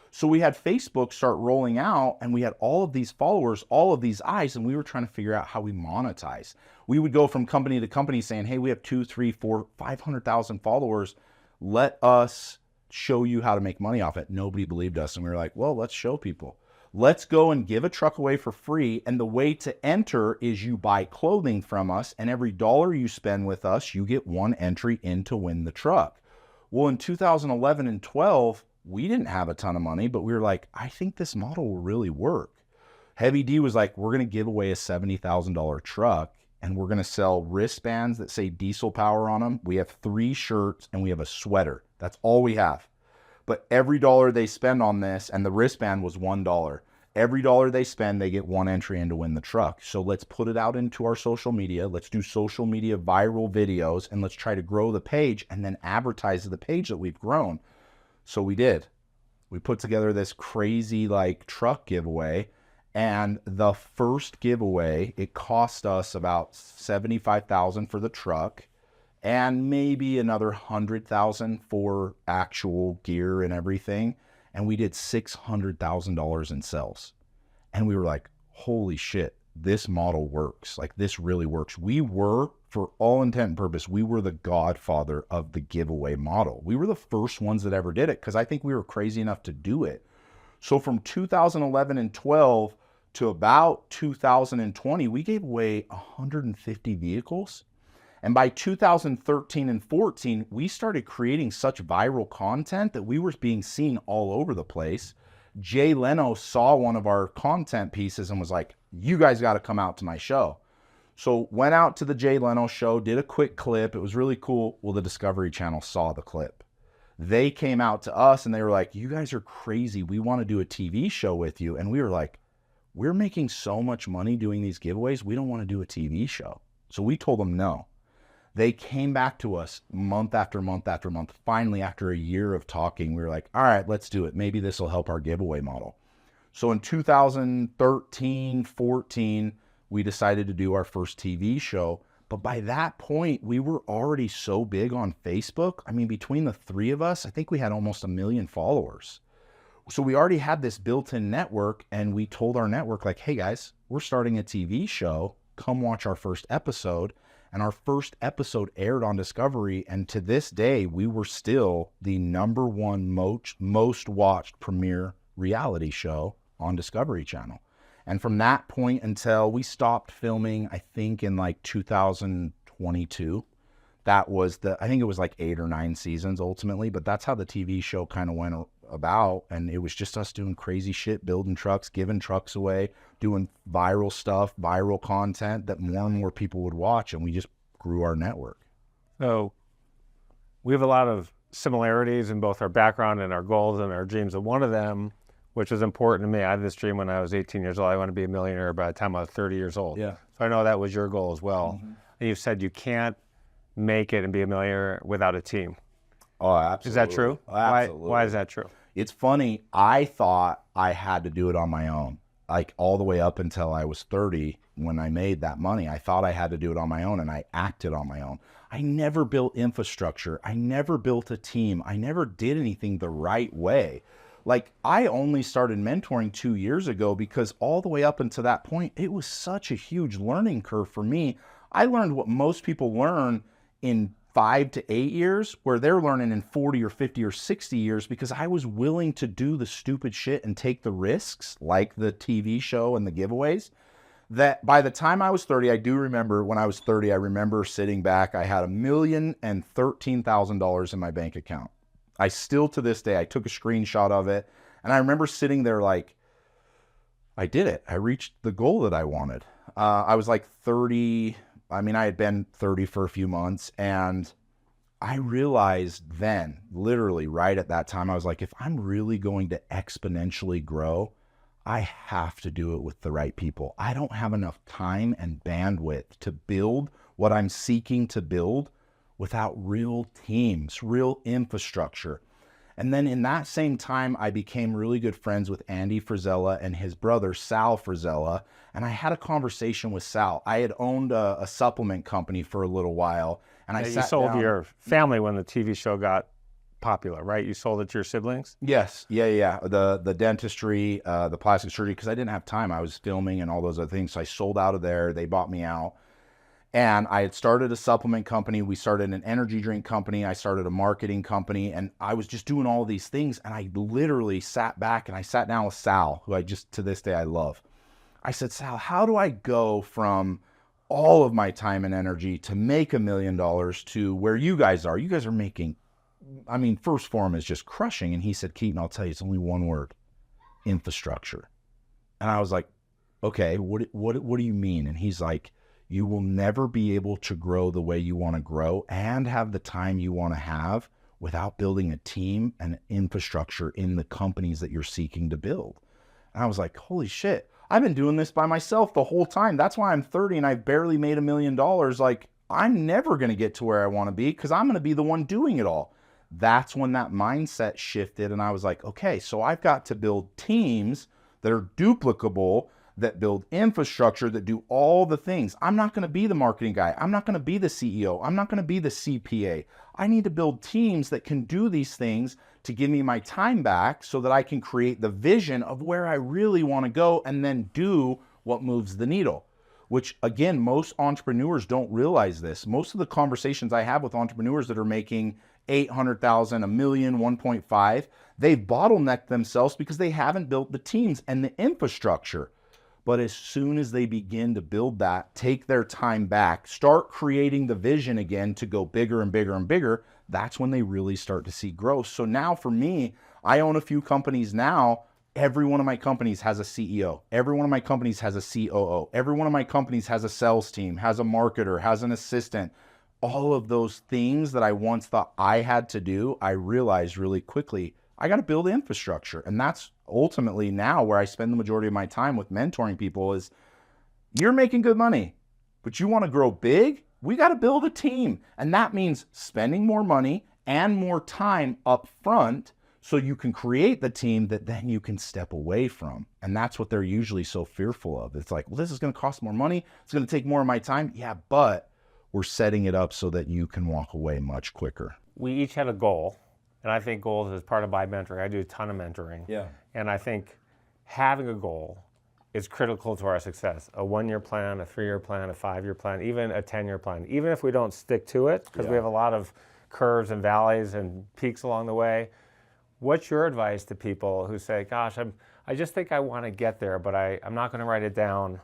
So we had Facebook start rolling out, and we had all of these followers, all of these eyes, and we were trying to figure out how we monetize. We would go from company to company saying, hey, we have 2, 3, 4, 500,000 followers. Let us show you how to make money off it. Nobody believed us. And we were like, well, let's show people. Let's go and give a truck away for free. And the way to enter is you buy clothing from us, and every dollar you spend with us, you get one entry in to win the truck. Well, in 2011 and 12, we didn't have a ton of money, but we were like, I think this model will really work. Heavy D was like, we're going to give away a $70,000 truck, and we're going to sell wristbands that say Diesel Power on them. We have 3 shirts, and we have a sweater. That's all we have. But every dollar they spend on this, and the wristband was $1. Every dollar they spend, they get one entry in to win the truck. So let's put it out into our social media. Let's do social media viral videos, and let's try to grow the page and then advertise the page that we've grown. So we did. We put together this crazy truck giveaway, and the first giveaway, it cost us about $75,000 for the truck and maybe another $100,000 for actual gear and everything. And we did $600,000 in sales. And we were like, holy shit, this model works. This really works. We were, for all intent and purpose, we were the godfather of the giveaway model. We were the first ones that ever did it because I think we were crazy enough to do it. So from 2011 and 12 to about 2020, we gave away 150 vehicles. And by 2013 and 14, we started creating such viral content that we were being seen all over the place. Jay Leno saw one of our content pieces and was like, you guys got to come out to my show. So went out to the Jay Leno show, did a quick clip. It was really cool. Well, the Discovery Channel saw the clip. They came out to us and they were like, you guys are crazy. We want to do a TV show with you. And we were like, we're making so much money doing these giveaways. We don't want to do a TV show. So we told them no. They came back to us month after month after month. Finally, after a year of talking, we were like, all right, let's do it. Maybe this will help our giveaway model. So in 2013, 14, we decided to do our first TV show. But by that point, we were already so big on Facebook. I mean, between the 3 of us, I think we had almost 1 million followers. So we already had this built-in network, and we told our network, hey guys, we're starting a TV show. Come watch our first episode. And our first episode aired on Discovery, and to this day, we were still the #1 most watched premiere reality show on Discovery Channel. And from that point until we stopped filming, I think in 2022, that was I think it was 8 or 9 seasons ultimately, but that's how the TV show kind of went about. And it was just us doing crazy shit, building trucks, giving trucks away, doing viral stuff, viral content that more and more people would watch. And we just grew our network. So we have a lot of similarities in both our background and our goals and our dreams. And one of them, which was important to me, I had this dream when I was 18 years old. I want to be a millionaire by the time I was 30 years old. Yeah. So I know that was your goal as well. Mm-hmm. And you've said you can't make it and be a millionaire without a team. Oh, absolutely. Is that true? Absolutely. Why is that true? It's funny. I thought I had to do it on my own. All the way up until I was 30, when I made that money, I thought I had to do it on my own, and I acted on my own. I never built infrastructure. I never built a team. I never did anything the right way. I only started mentoring 2 years ago because all the way up until that point, it was such a huge learning curve for me. I learned what most people learn in 5 to 8 years, where they're learning in 40 or 50 or 60 years, because I was willing to do the stupid shit and take the risks, like the TV show and the giveaways, that by the time I was 30, I do remember when I was 30, I remember sitting back, I had $1,013,000 in my bank account. I still, to this day, I took a screenshot of it, and I remember sitting there like, I did it. I reached the goal that I wanted. I was like 30. I mean, I had been 30 for a few months, and I realized then, literally right at that time, I was like, if I'm really going to exponentially grow, I have to do it with the right people. I don't have enough time and bandwidth to build what I'm seeking to build without real teams, real infrastructure. And then in that same time, I became really good friends with Andy Frizella and his brother, Sal Frizella. And I had a conversation with Sal. I had owned a supplement company for a little while. And I You sat sold down. your family when the TV show got popular, right? You sold it to your siblings? Yes. Yeah. The dentistry, the plastic surgery, because I didn't have time. I was filming and all those other things. So I sold out of there. They bought me out. And I had started a supplement company. We started an energy drink company. I started a marketing company. And I was just doing all these things. And I literally sat back and I sat down with Sal, who I just, to this day, I love. I said, Sal, how do I go from all of my time and energy to make $1 million to where you guys are? You guys are making, I mean, First Form is just crushing. And he said, Keaton, I'll tell you, it's only one word: infrastructure. And I was like, okay, what do you mean? And he's like, you will never be able to grow the way you want to grow and have the time you want to have without building a team and infrastructure in the companies that you're seeking to build. And I was like, holy shit, I've been doing this by myself the whole time. That's why I'm 30 and I've barely made $1 million. Like, I'm never going to get to where I want to be because I'm going to be the one doing it all. That's when that mindset shifted. And I was like, okay, so I've got to build teams that are duplicable, that build infrastructure, that do all the things. I'm not going to be the marketing guy. I'm not going to be the CEO. I'm not going to be the CPA. I need to build teams that can do these things to give me my time back so that I can create the vision of where I really want to go and then do what moves the needle. Which, again, most entrepreneurs don't realize this. Most of the conversations I have with entrepreneurs that are making 800,000, a million, 1.5, they've bottlenecked themselves because they haven't built the teams and the infrastructure. But as soon as they begin to build that, take their time back, start creating the vision again to go bigger and bigger and bigger, that's when they really start to see growth. So now for me, I own a few companies now. Every one of my companies has a CEO. Every one of my companies has a COO. Every one of my companies has a sales team, has a marketer, has an assistant. All of those things that I once thought I had to do, I realized really quickly, I got to build infrastructure. And that's ultimately now where I spend the majority of my time with mentoring people is, you're making good money, but you want to grow big? We got to build a team. And that means spending more money and more time up front so you can create the team that then you can step away from. And that's what they're usually so fearful of. It's like, well, this is going to cost more money. It's going to take more of my time. Yeah, but we're setting it up so that you can walk away much quicker. We each had a goal. And I think goals is part of my mentoring. I do a ton of mentoring. Yeah. And I think having a goal is critical to our success. A 1-year plan, a 3-year plan, a 5-year plan, even a 10-year plan. Even if we don't stick to it, because we have a lot of curves and valleys and peaks along the way. What's your advice to people who say, gosh, I just think I want to get there, but I'm not going to write it down,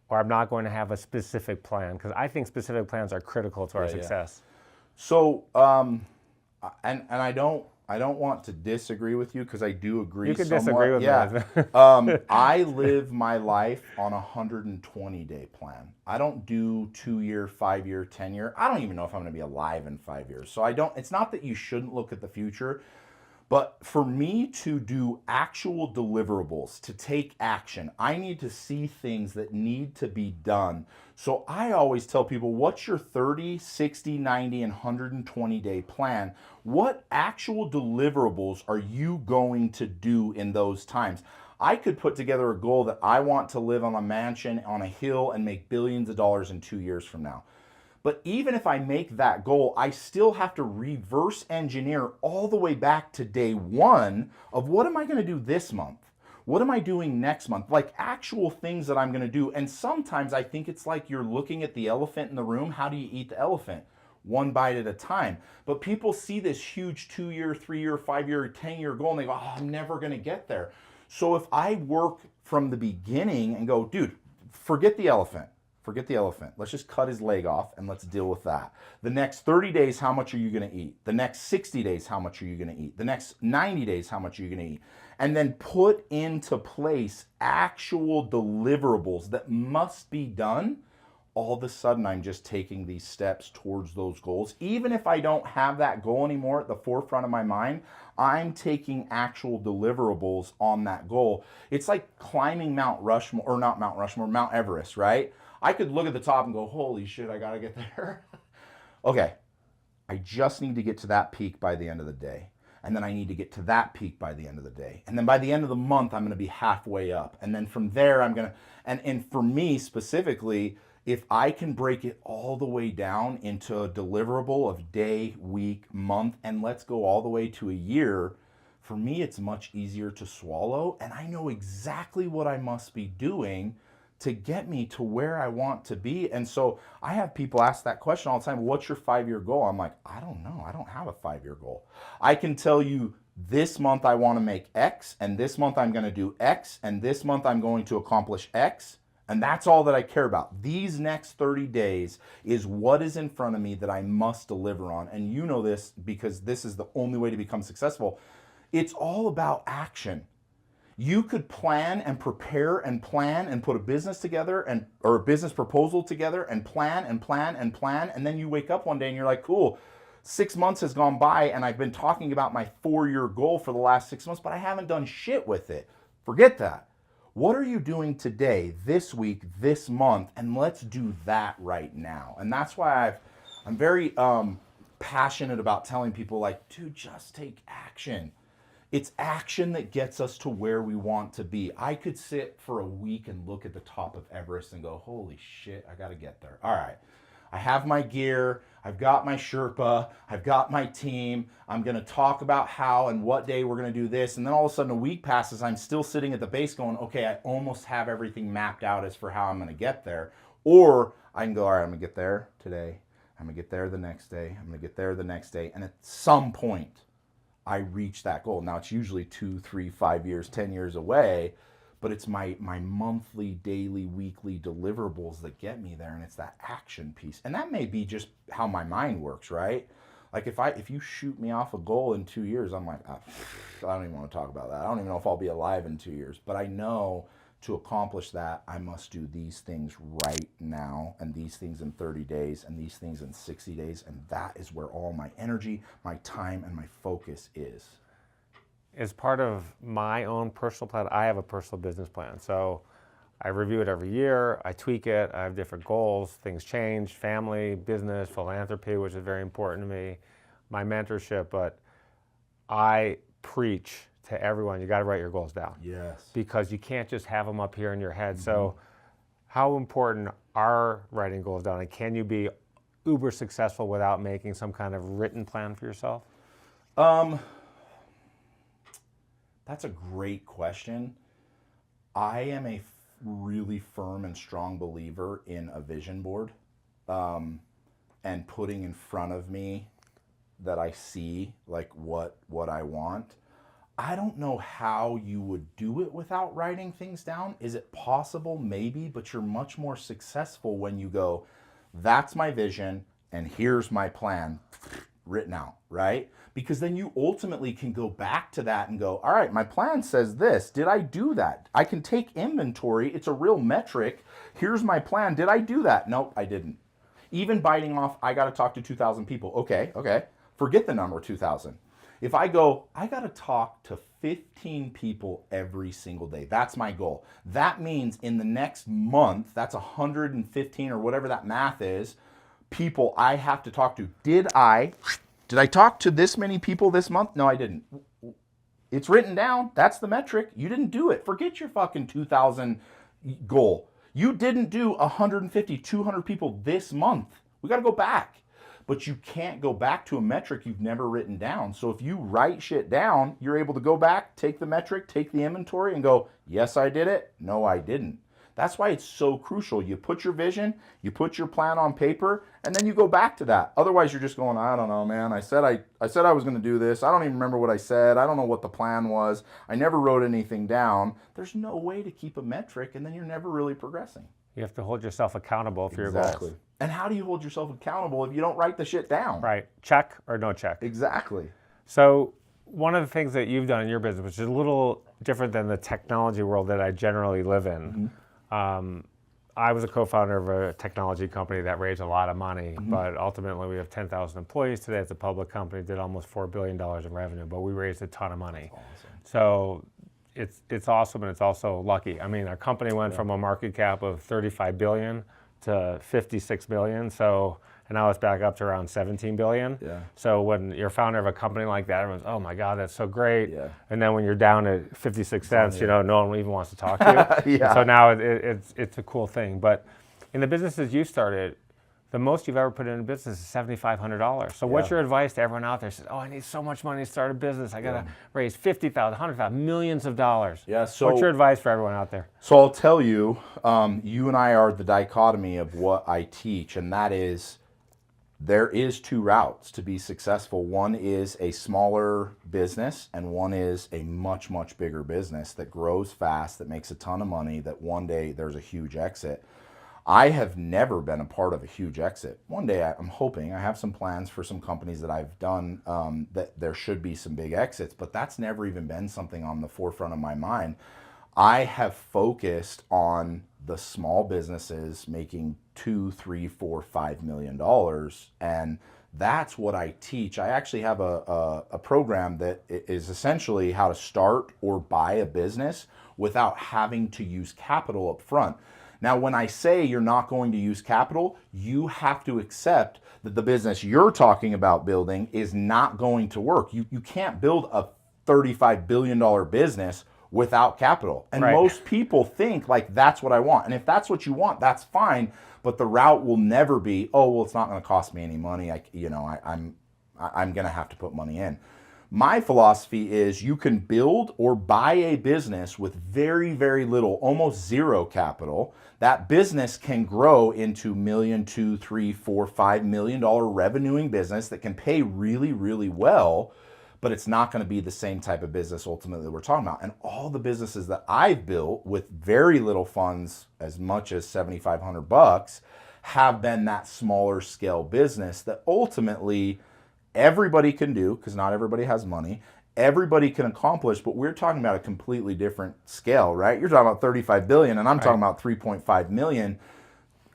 or I'm not going to have a specific plan? Because I think specific plans are critical to our success. So, and I don't want to disagree with you because I do agree. You can somewhat. disagree with me. I live my life on a 120-day plan. I don't do 2-year, 5-year, 10-year. I don't even know if I'm going to be alive in 5 years. So it's not that you shouldn't look at the future, but for me to do actual deliverables, to take action, I need to see things that need to be done. So I always tell people, what's your 30, 60, 90, and 120-day plan? What actual deliverables are you going to do in those times? I could put together a goal that I want to live on a mansion on a hill and make billions of dollars in 2 years from now. But even if I make that goal, I still have to reverse engineer all the way back to day one of what am I going to do this month? What am I doing next month? Like actual things that I'm going to do. And sometimes I think it's like you're looking at the elephant in the room. How do you eat the elephant? one bite at a time. But people see this huge 2-year, 3-year, 5-year, 10-year goal and they go, oh, I'm never going to get there. So if I work from the beginning and go, dude, forget the elephant. Forget the elephant. Let's just cut his leg off and let's deal with that. The next 30 days, how much are you going to eat? The next 60 days, how much are you going to eat? The next 90 days, how much are you going to eat? And then put into place actual deliverables that must be done. All of a sudden, I'm just taking these steps towards those goals. Even if I don't have that goal anymore at the forefront of my mind, I'm taking actual deliverables on that goal. It's like climbing Mount Rushmore, or not Mount Rushmore, Mount Everest, right? I could look at the top and go, holy shit, I gotta get there. Okay, I just need to get to that peak by the end of the day. And then I need to get to that peak by the end of the day. And then by the end of the month, I'm gonna be halfway up. And then from there, I'm gonna, and for me specifically, if I can break it all the way down into a deliverable of day, week, month, and let's go all the way to a year, for me, it's much easier to swallow. And I know exactly what I must be doing to get me to where I want to be. And so I have people ask that question all the time, what's your 5-year goal? I'm like, I don't know. I don't have a 5-year goal. I can tell you this month I want to make X, and this month I'm going to do X, and this month I'm going to accomplish X. And that's all that I care about. These next 30 days is what is in front of me that I must deliver on. And you know this because this is the only way to become successful. It's all about action. You could plan and prepare and plan and put a business together and or a business proposal together and plan and plan and plan. And then you wake up one day and you're like, cool, 6 months has gone by and I've been talking about my 4-year goal for the last 6 months, but I haven't done shit with it. Forget that. What are you doing today, this week, this month? And let's do that right now. And that's why I'm very passionate about telling people like, dude, just take action. It's action that gets us to where we want to be. I could sit for a week and look at the top of Everest and go, holy shit, I got to get there. All right. I have my gear. I've got my Sherpa. I've got my team. I'm going to talk about how and what day we're going to do this. And then all of a sudden a week passes. I'm still sitting at the base going, okay, I almost have everything mapped out as for how I'm going to get there. Or I can go, all right, I'm going to get there today. I'm going to get there the next day. I'm going to get there the next day. And at some point, I reach that goal. Now it's usually 2, 3, 5 years, 10 years away, but it's my monthly, daily, weekly deliverables that get me there, and it's that action piece. And that may be just how my mind works, right? Like if you shoot me off a goal in 2 years, I'm like, I don't even want to talk about that. I don't even know if I'll be alive in 2 years, but I know to accomplish that, I must do these things right now, and these things in 30 days, and these things in 60 days, and that is where all my energy, my time, and my focus is. As part of my own personal plan, I have a personal business plan. So I review it every year, I tweak it, I have different goals, things change, family, business, philanthropy, which is very important to me, my mentorship, but I preach to everyone, you got to write your goals down. Yes. Because you can't just have them up here in your head. Mm-hmm. So how important are writing goals down? And can you be uber successful without making some kind of written plan for yourself? That's a great question. I am a really firm and strong believer in a vision board, and putting in front of me that I see like what I want. I don't know how you would do it without writing things down. Is it possible? Maybe, but you're much more successful when you go, that's my vision and here's my plan written out, right? Because then you ultimately can go back to that and go, all right, my plan says this. Did I do that? I can take inventory. It's a real metric. Here's my plan. Did I do that? Nope, I didn't. Even biting off, I got to talk to 2,000 people. Okay. Forget the number 2,000. If I go, I got to talk to 15 people every single day. That's my goal. That means in the next month, that's 115 or whatever that math is, people I have to talk to. Did I talk to this many people this month? No, I didn't. It's written down. That's the metric. You didn't do it. Forget your fucking 2,000 goal. You didn't do 150, 200 people this month. We got to go back. But you can't go back to a metric you've never written down. So if you write shit down, you're able to go back, take the metric, take the inventory, and go, yes, I did it. No, I didn't. That's why it's so crucial. You put your vision, you put your plan on paper, and then you go back to that. Otherwise, you're just going, I don't know, man. I said I was going to do this. I don't even remember what I said. I don't know what the plan was. I never wrote anything down. There's no way to keep a metric, and then you're never really progressing. You have to hold yourself accountable for your goals. And how do you hold yourself accountable if you don't write the shit down? Right. Check or no check. Exactly. So one of the things that you've done in your business, which is a little different than the technology world that I generally live in, I was a co-founder of a technology company that raised a lot of money, but ultimately we have 10,000 employees today. It's a public company, did almost $4 billion in revenue, but we raised a ton of money. Awesome. So it's awesome, and it's also lucky. I mean, our company went from a market cap of 35 billion to 56 billion. So, and now it's back up to around 17 billion. Yeah. So when you're founder of a company like that, everyone's, oh my God, that's so great. Yeah. And then when you're down at 56 cents, no one even wants to talk to you. Yeah. So now it's a cool thing. But in the businesses you started, the most you've ever put in a business is $7,500. So what's your advice to everyone out there who says, oh, I need so much money to start a business. I got to raise $50,000, $100,000, millions of dollars. Yeah. So what's your advice for everyone out there? So I'll tell you, you and I are the dichotomy of what I teach, and that is there is two routes to be successful. One is a smaller business, and one is a much, much bigger business that grows fast, that makes a ton of money, that one day there's a huge exit. I have never been a part of a huge exit. One day I'm hoping, I have some plans for some companies that I've done that there should be some big exits, but that's never even been something on the forefront of my mind. I have focused on the small businesses making $2, $3, $4, $5 million, and that's what I teach. I actually have a program that is essentially how to start or buy a business without having to use capital up front. Now, when I say you're not going to use capital, you have to accept that the business you're talking about building is not going to work. You can't build a $35 billion business without capital. And most people think like, that's what I want. And if that's what you want, that's fine. But the route will never be, oh, well, it's not going to cost me any money. I'm going to have to put money in. My philosophy is you can build or buy a business with very, very little, almost zero capital. That business can grow into $1 million, $2, $3, $4, $5 million revenuing business that can pay really, really well, but it's not going to be the same type of business ultimately that we're talking about. And all the businesses that I've built with very little funds, as much as $7,500, have been that smaller scale business that ultimately everybody can do, because not everybody has money. Everybody can accomplish, but we're talking about a completely different scale, right? You're talking about 35 billion and I'm talking about 3.5 million.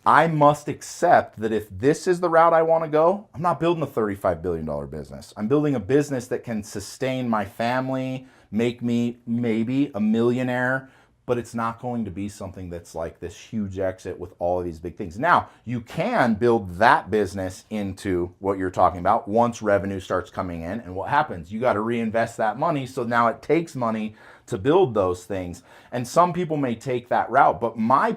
I must accept that if this is the route I want to go, I'm not building a $35 billion business. I'm building a business that can sustain my family, make me maybe a millionaire, but it's not going to be something that's like this huge exit with all of these big things. Now, you can build that business into what you're talking about once revenue starts coming in. And what happens? You got to reinvest that money. So now it takes money to build those things. And some people may take that route. But my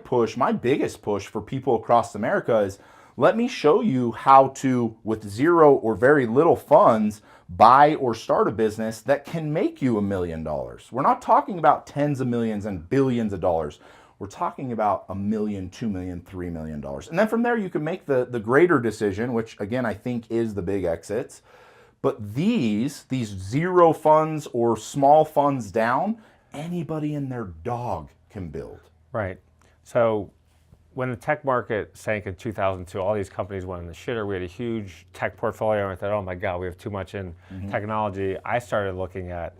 biggest push for people across America is, let me show you how to, with zero or very little funds, buy or start a business that can make you $1 million. We're not talking about tens of millions and billions of dollars. We're talking about $1 million, $2 million, $3 million. And then from there, you can make the greater decision, which again, I think is the big exits. But these zero funds or small funds down, anybody and their dog can build. Right. So when the tech market sank in 2002, all these companies went in the shitter. We had a huge tech portfolio, and I thought, oh my God, we have too much in technology. I started looking at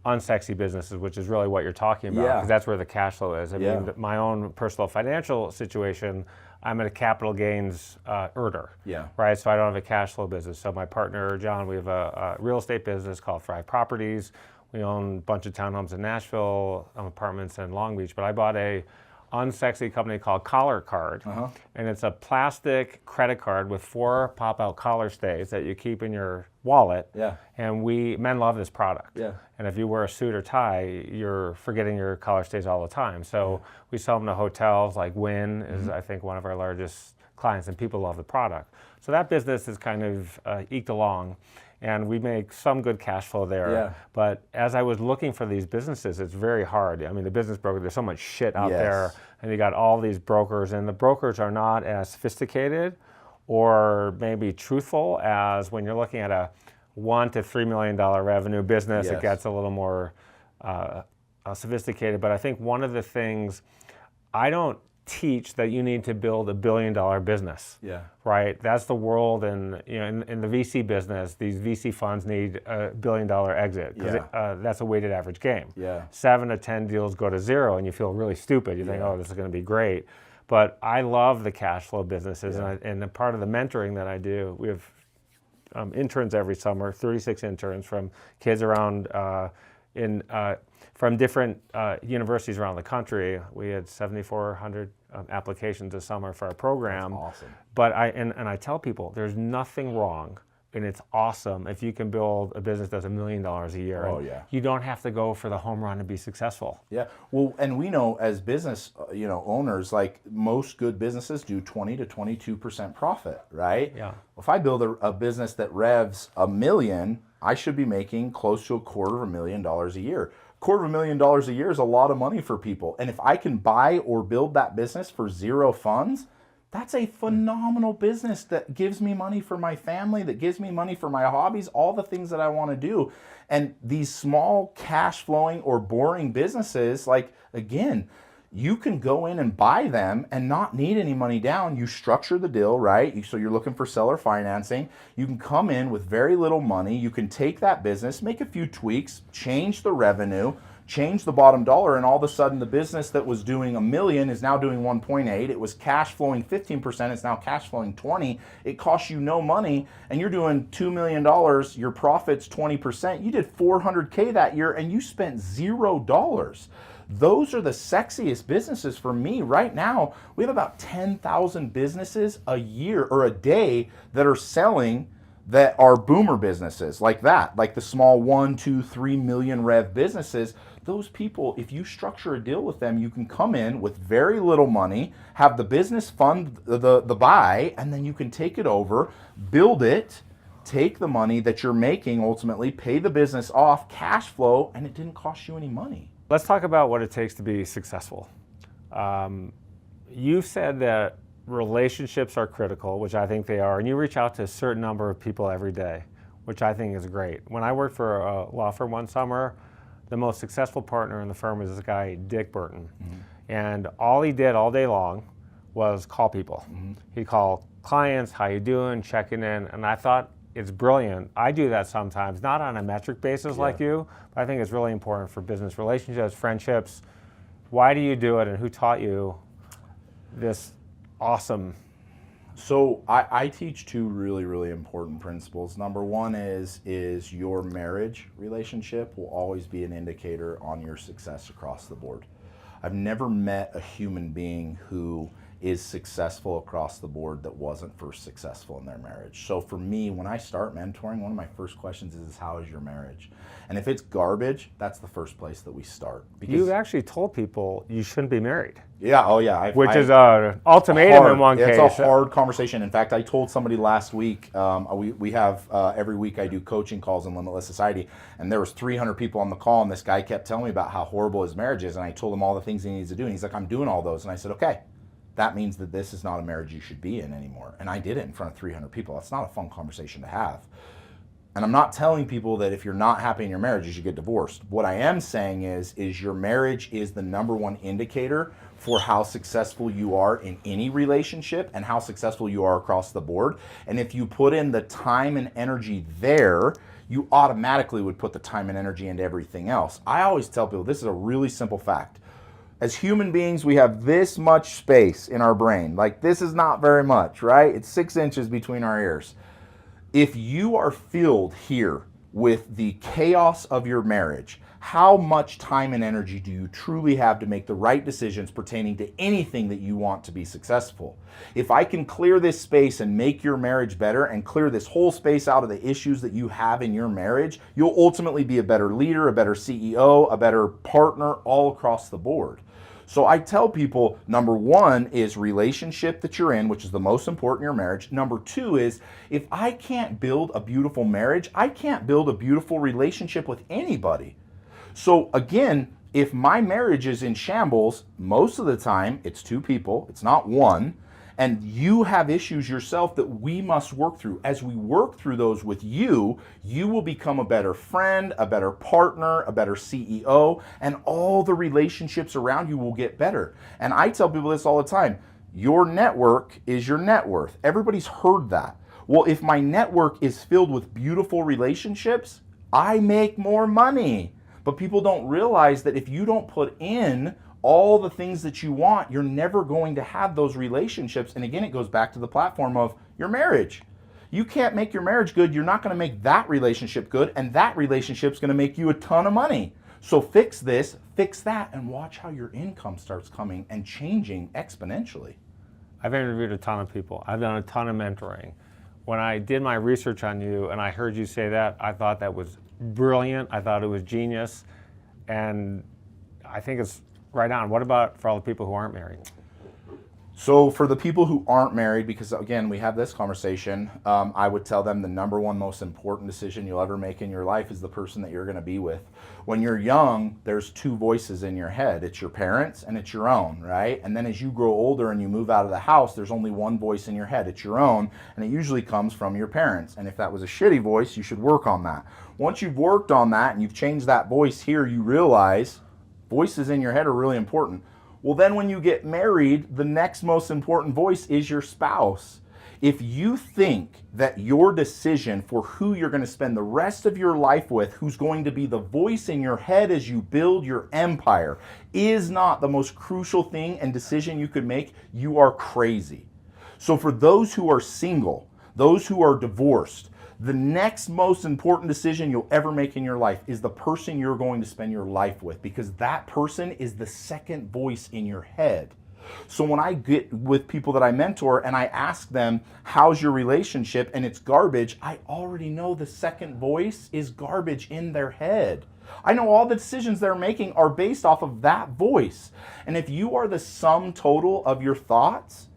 unsexy businesses, which is really what you're talking about, because that's where the cash flow is. I mean, my own personal financial situation, I'm in a capital gains earner, right? So I don't have a cash flow business. So my partner, John, we have a real estate business called Thrive Properties. We own a bunch of townhomes in Nashville, apartments in Long Beach, but I bought a unsexy company called Collar Card, and it's a plastic credit card with 4 pop-out collar stays that you keep in your wallet. And men love this product. And if you wear a suit or tie, you're forgetting your collar stays all the time. So we sell them to hotels, like Wynn is I think one of our largest clients, and people love the product. So that business is kind of eked along, and we make some good cash flow there. Yeah. But as I was looking for these businesses, it's very hard. I mean, the business broker, there's so much shit out Yes. there, and you got all these brokers, and the brokers are not as sophisticated or maybe truthful as when you're looking at a $1 to $3 million revenue business. Yes. It gets a little more sophisticated. But I think one of the things, I don't teach that you need to build $1 billion business. Yeah. Right? That's the world, and in the VC business, these VC funds need a $1 billion exit, because that's a weighted average game. Yeah. 7 to 10 deals go to zero, and you feel really stupid. You think, oh, this is going to be great. But I love the cash flow businesses, and a part of the mentoring that I do, we have interns every summer, 36 interns from kids around from different universities around the country. We had 7,400 applications this summer for our program. That's awesome. But I tell people, there's nothing wrong, and it's awesome if you can build a business that's $1 million a year. Oh, and yeah. You don't have to go for the home run to be successful. Yeah. Well, and we know as business, owners, like most good businesses do 20 to 22% profit, right? Yeah. If I build a business that revs $1 million, I should be making close to $250,000 a year. $250,000 a year is a lot of money for people. And if I can buy or build that business for zero funds, that's a phenomenal business that gives me money for my family, that gives me money for my hobbies, all the things that I want to do. And these small cash flowing or boring businesses, like, again, you can go in and buy them and not need any money down. You structure the deal, right? So you're looking for seller financing. You can come in with very little money. You can take that business, make a few tweaks, change the revenue, change the bottom dollar, and all of a sudden the business that was doing $1 million is now doing 1.8. It was cash flowing 15%. It's now cash flowing 20. It costs you no money, and you're doing $2 million. Your profit's 20%. You did $400K that year, and you spent $0. Those are the sexiest businesses for me right now. We have about 10,000 businesses a year or a day that are selling, that are boomer businesses like that, like the small 1, 2, 3 million rev businesses. Those people, if you structure a deal with them, you can come in with very little money, have the business fund the buy, and then you can take it over, build it, take the money that you're making, ultimately pay the business off, cash flow, and it didn't cost you any money. Let's talk about what it takes to be successful. You've said that relationships are critical, which I think they are, and you reach out to a certain number of people every day, which I think is great. When I worked for a law firm one summer, the most successful partner in the firm was this guy, Dick Burton. Mm-hmm. And all he did all day long was call people. Mm-hmm. He'd call clients, how you doing, checking in, and I thought, it's brilliant. I do that sometimes, not on a metric basis like you, but I think it's really important for business relationships, friendships. Why do you do it, and who taught you this awesome? So I teach two really, really important principles. Number one is your marriage relationship will always be an indicator on your success across the board. I've never met a human being who is successful across the board that wasn't first successful in their marriage. So for me, when I start mentoring, one of my first questions is how is your marriage? And if it's garbage, that's the first place that we start. Because you've actually told people you shouldn't be married. Yeah, oh yeah. Which is an ultimatum in one case. It's a hard conversation. In fact, I told somebody last week, we have, every week I do coaching calls in Limitless Society, and there was 300 people on the call, and this guy kept telling me about how horrible his marriage is, and I told him all the things he needs to do, and he's like, I'm doing all those. And I said, okay. That means that this is not a marriage you should be in anymore. And I did it in front of 300 people. That's not a fun conversation to have. And I'm not telling people that if you're not happy in your marriage, you should get divorced. What I am saying is your marriage is the number one indicator for how successful you are in any relationship and how successful you are across the board. And if you put in the time and energy there, you automatically would put the time and energy into everything else. I always tell people this is a really simple fact. As human beings, we have this much space in our brain. Like, this is not very much, right? It's 6 inches between our ears. If you are filled here with the chaos of your marriage, how much time and energy do you truly have to make the right decisions pertaining to anything that you want to be successful? If I can clear this space and make your marriage better and clear this whole space out of the issues that you have in your marriage, you'll ultimately be a better leader, a better CEO, a better partner all across the board. So I tell people, number one is relationship that you're in, which is the most important in your marriage. Number two is, if I can't build a beautiful marriage, I can't build a beautiful relationship with anybody. So again, if my marriage is in shambles, most of the time it's two people, it's not one, and you have issues yourself that we must work through. As we work through those with you, you will become a better friend, a better partner, a better CEO, and all the relationships around you will get better. And I tell people this all the time, your network is your net worth. Everybody's heard that. Well, if my network is filled with beautiful relationships, I make more money. But people don't realize that if you don't put in all the things that you want, you're never going to have those relationships. And again, it goes back to the platform of your marriage. You can't make your marriage good. You're not going to make that relationship good. And that relationship's going to make you a ton of money. So fix this, fix that, and watch how your income starts coming and changing exponentially. I've interviewed a ton of people. I've done a ton of mentoring. When I did my research on you and I heard you say that, I thought that was brilliant. I thought it was genius. And I think it's right on. What about for all the people who aren't married? So for the people who aren't married, because again, we have this conversation, I would tell them the number one most important decision you'll ever make in your life is the person that you're going to be with. When you're young, there's two voices in your head. It's your parents and it's your own, right? And then as you grow older and you move out of the house, there's only one voice in your head. It's your own, and it usually comes from your parents. And if that was a shitty voice, you should work on that. Once you've worked on that and you've changed that voice here, you realize voices in your head are really important. Well, then when you get married, the next most important voice is your spouse. If you think that your decision for who you're going to spend the rest of your life with, who's going to be the voice in your head as you build your empire, is not the most crucial thing and decision you could make, you are crazy. So for those who are single, those who are divorced, the next most important decision you'll ever make in your life is the person you're going to spend your life with, because that person is the second voice in your head. So when I get with people that I mentor and I ask them, how's your relationship, and it's garbage, I already know the second voice is garbage in their head. I know all the decisions they're making are based off of that voice. And if you are the sum total of your thoughts,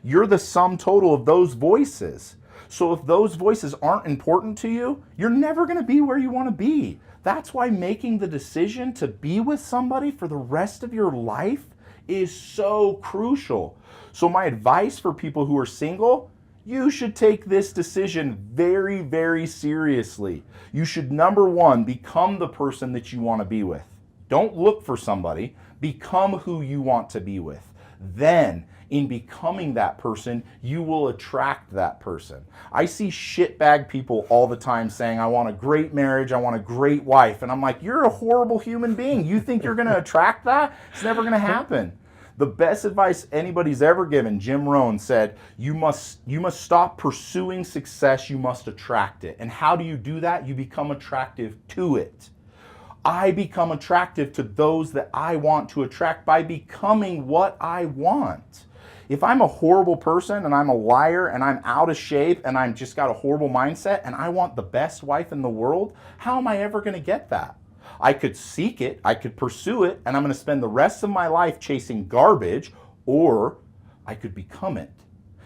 you're the sum total of those voices. So if those voices aren't important to you, you're never going to be where you want to be. That's why making the decision to be with somebody for the rest of your life is so crucial. So my advice for people who are single, you should take this decision very, very seriously. You should, number one, become the person that you want to be with. Don't look for somebody. Become who you want to be with. Then, in becoming that person, you will attract that person. I see shitbag people all the time saying, I want a great marriage, I want a great wife. And I'm like, you're a horrible human being. You think you're going to attract that? It's never going to happen. The best advice anybody's ever given, Jim Rohn said, you must stop pursuing success, you must attract it. And how do you do that? You become attractive to it. I become attractive to those that I want to attract by becoming what I want. If I'm a horrible person and I'm a liar and I'm out of shape and I'm just got a horrible mindset and I want the best wife in the world, how am I ever going to get that? I could seek it, I could pursue it, and I'm going to spend the rest of my life chasing garbage, or I could become it.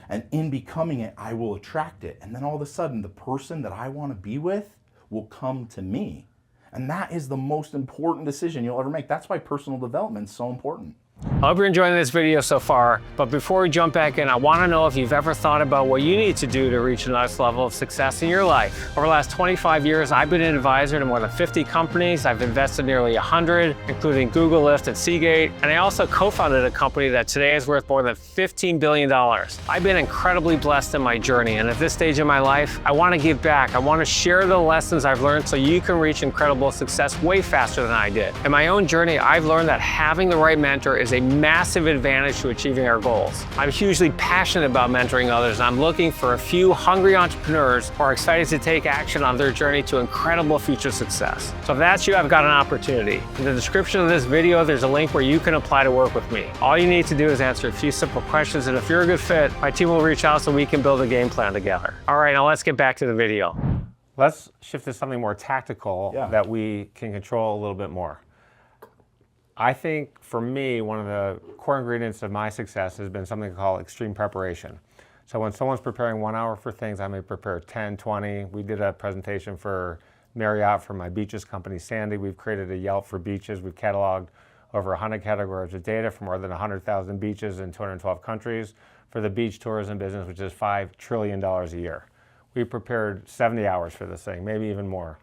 And in becoming it, I will attract it. And then all of a sudden, the person that I want to be with will come to me. And that is the most important decision you'll ever make. That's why personal development is so important. I hope you're enjoying this video so far, but before we jump back in, I want to know if you've ever thought about what you need to do to reach the next level of success in your life. Over the last 25 years, I've been an advisor to more than 50 companies. I've invested nearly 100, including Google, Lyft, and Seagate. And I also co-founded a company that today is worth more than $15 billion. I've been incredibly blessed in my journey, and at this stage in my life, I want to give back. I want to share the lessons I've learned so you can reach incredible success way faster than I did. In my own journey, I've learned that having the right mentor is a massive advantage to achieving our goals. I'm hugely passionate about mentoring others, and I'm looking for a few hungry entrepreneurs who are excited to take action on their journey to incredible future success. So if that's you, I've got an opportunity. In the description of this video, there's a link where you can apply to work with me. All you need to do is answer a few simple questions, and if you're a good fit, my team will reach out so we can build a game plan together. All right, now let's get back to the video. Let's shift to something more tactical that we can control a little bit more. I think for me, one of the core ingredients of my success has been something called extreme preparation. So when someone's preparing 1 hour for things, I may prepare 10, 20. We did a presentation for Marriott for my beaches company, Sandy. We've created a Yelp for beaches. We've cataloged over 100 categories of data for more than 100,000 beaches in 212 countries for the beach tourism business, which is $5 trillion a year. We prepared 70 hours for this thing, maybe even more.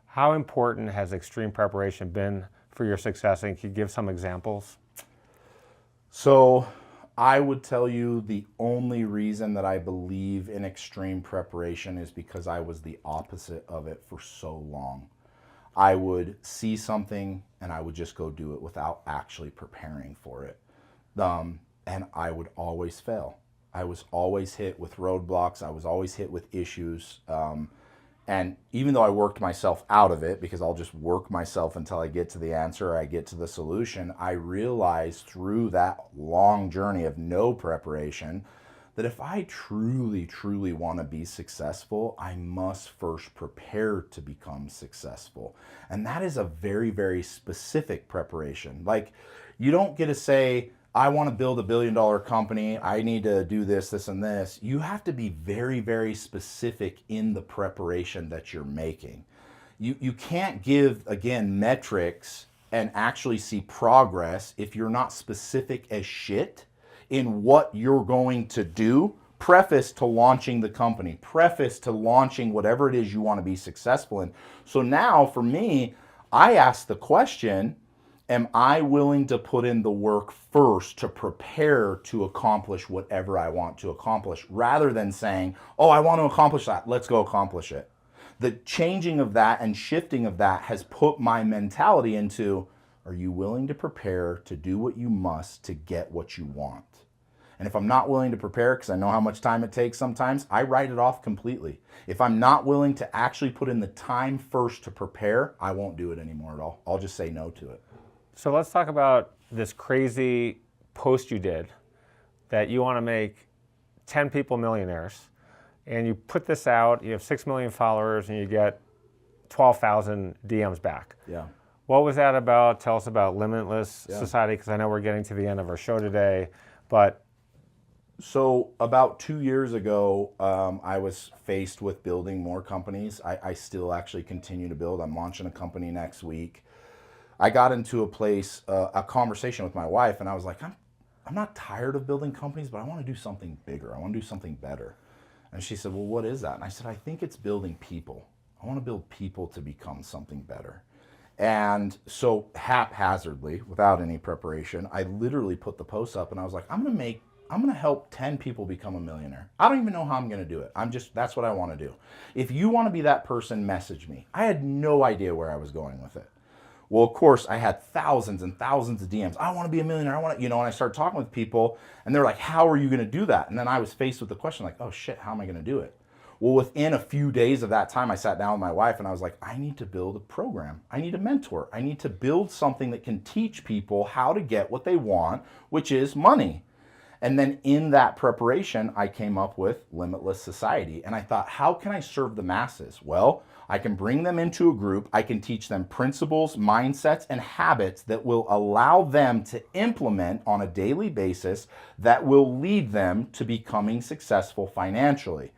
How important has extreme preparation been for your success? And can you give some examples? So I would tell you the only reason that I believe in extreme preparation is because I was the opposite of it for so long. I would see something and I would just go do it without actually preparing for it. And I would always fail. I was always hit with roadblocks. I was always hit with issues. And even though I worked myself out of it, because I'll just work myself until I get to the answer or I get to the solution, I realized through that long journey of no preparation that if I truly, truly want to be successful, I must first prepare to become successful. And that is a very, very specific preparation. Like, you don't get to say, I want to build $1 billion company. I need to do this, this, and this. You have to be very, very specific in the preparation that you're making. You can't give, again, metrics and actually see progress if you're not specific as shit in what you're going to do, preface to launching the company, preface to launching whatever it is you want to be successful in. So now for me, I ask the question, am I willing to put in the work first to prepare to accomplish whatever I want to accomplish, rather than saying, oh, I want to accomplish that, let's go accomplish it. The changing of that and shifting of that has put my mentality into, are you willing to prepare to do what you must to get what you want? And if I'm not willing to prepare, because I know how much time it takes sometimes, I write it off completely. If I'm not willing to actually put in the time first to prepare, I won't do it anymore at all. I'll just say no to it. So let's talk about this crazy post you did that you want to make 10 people millionaires. And you put this out, you have 6 million followers, and you get 12,000 DMs back. Yeah. What was that about? Tell us about Limitless Society, because I know we're getting to the end of our show today. But so about 2 years ago, I was faced with building more companies. I still actually continue to build. I'm launching a company next week. I got into a place, a conversation with my wife, and I was like, I'm not tired of building companies, but I want to do something bigger. I want to do something better. And she said, well, what is that? And I said, I think it's building people. I want to build people to become something better. And so haphazardly, without any preparation, I literally put the post up and I was like, I'm going to help 10 people become a millionaire. I don't even know how I'm going to do it. That's what I want to do. If you want to be that person, message me. I had no idea where I was going with it. Well, of course, I had thousands and thousands of DMs. I want to be a millionaire. And I started talking with people and they're like, how are you going to do that? And then I was faced with the question like, oh shit, how am I going to do it? Well, within a few days of that time, I sat down with my wife and I was like, I need to build a program. I need a mentor. I need to build something that can teach people how to get what they want, which is money. And then in that preparation, I came up with Limitless Society. And I thought, how can I serve the masses? Well, I can bring them into a group. I can teach them principles, mindsets, and habits that will allow them to implement on a daily basis that will lead them to becoming successful financially.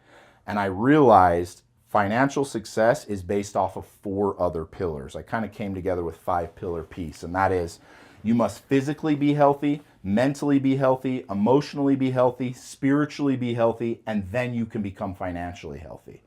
And I realized financial success is based off of 4 other pillars. I kind of came together with 5-pillar piece, and that is you must physically be healthy, mentally be healthy, emotionally be healthy, spiritually be healthy, and then you can become financially healthy.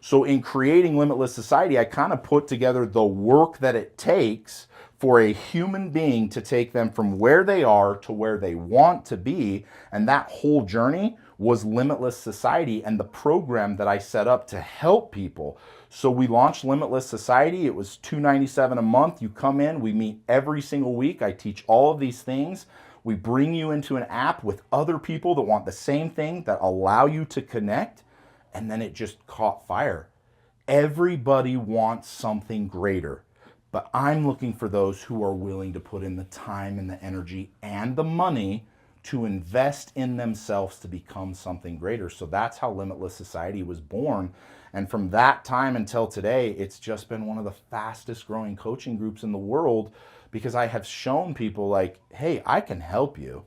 So in creating Limitless Society, I kind of put together the work that it takes for a human being to take them from where they are to where they want to be. And that whole journey was Limitless Society and the program that I set up to help people. So we launched Limitless Society. It was $297 a month. You come in, we meet every single week. I teach all of these things. We bring you into an app with other people that want the same thing, that allow you to connect. And then it just caught fire. Everybody wants something greater, but I'm looking for those who are willing to put in the time and the energy and the money to invest in themselves to become something greater. So that's how Limitless Society was born. And from that time until today, it's just been one of the fastest growing coaching groups in the world because I have shown people like, hey, I can help you.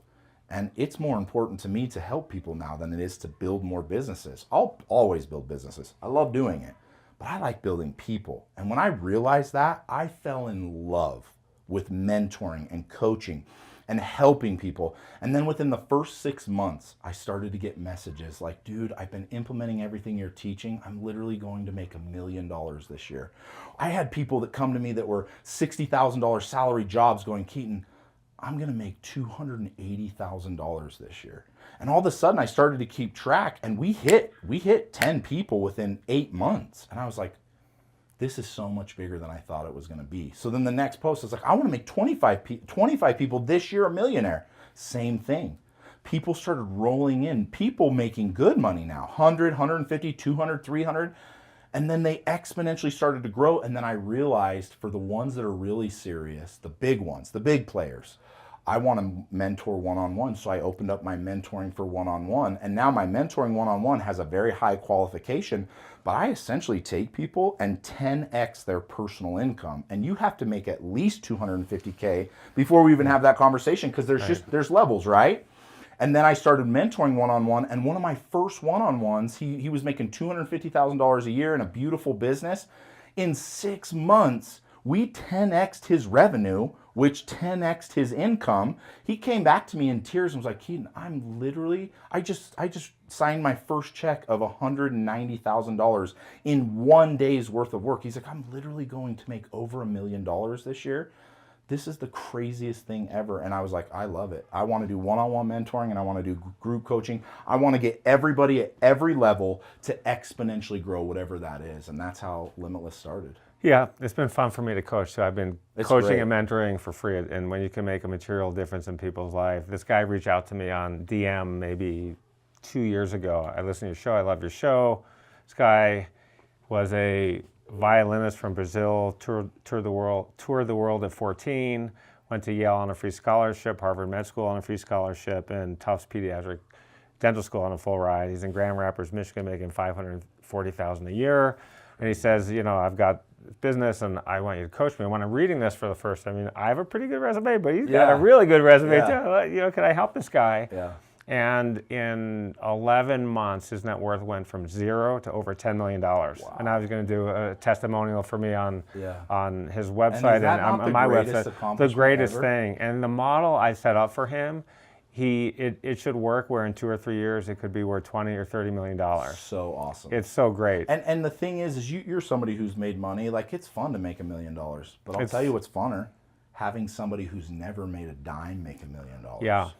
And it's more important to me to help people now than it is to build more businesses. I'll always build businesses. I love doing it. But I like building people. And when I realized that, I fell in love with mentoring and coaching and helping people. And then within the first 6 months, I started to get messages like, dude, I've been implementing everything you're teaching. I'm literally going to make $1 million this year. I had people that come to me that were $60,000 salary jobs going, Keaton, I'm going to make $280,000 this year. And all of a sudden I started to keep track, and we hit 10 people within 8 months. And I was like, this is so much bigger than I thought it was going to be. So then the next post was like, I want to make 25 people this year a millionaire. Same thing. People started rolling in, people making good money now, 100, 150, 200, 300. And then they exponentially started to grow. And then I realized for the ones that are really serious, the big ones, the big players, I want to mentor one-on-one. So I opened up my mentoring for one-on-one. And now my mentoring one-on-one has a very high qualification, but I essentially take people and 10x their personal income. And you have to make at least 250K before we even have that conversation, because there's levels, right? And then I started mentoring one-on-one, and one of my first one-on-ones, he was making $250,000 a year in a beautiful business. In 6 months, we 10x'd his revenue, which 10x'd his income. He came back to me in tears and was like, Keaton, I just signed my first check of $190,000 in 1 day's worth of work. He's like, I'm literally going to make over $1 million this year. This is the craziest thing ever. And I was like, I love it. I want to do one-on-one mentoring, and I want to do group coaching. I want to get everybody at every level to exponentially grow, whatever that is. And that's how Limitless started. Yeah, it's been fun for me to coach. So I've been It's coaching great. and mentoring for free. And when you can make a material difference in people's life, this guy reached out to me on DM maybe 2 years ago. I listened to your show. I love your show. This guy was a violinist from Brazil, toured the world at 14, went to Yale on a free scholarship, Harvard Med School on a free scholarship, and Tufts Pediatric Dental School on a full ride. He's in Grand Rapids, Michigan, making $540,000 a year. And he says, I've got business and I want you to coach me. And when I'm reading this for the first time, I have a pretty good resume, but he's got a really good resume too. Can I help this guy? Yeah. And in 11 months, his net worth went from zero to over $10 million. Wow. And I was going to do a testimonial for me on his website and on my website. The greatest thing. And the model I set up for him, it should work where in 2 or 3 years it could be worth $20 or $30 million. So awesome. It's so great. And the thing is you're somebody who's made money. Like, it's fun to make $1 million, but I'll tell you what's funner: having somebody who's never made a dime make $1 million. Yeah.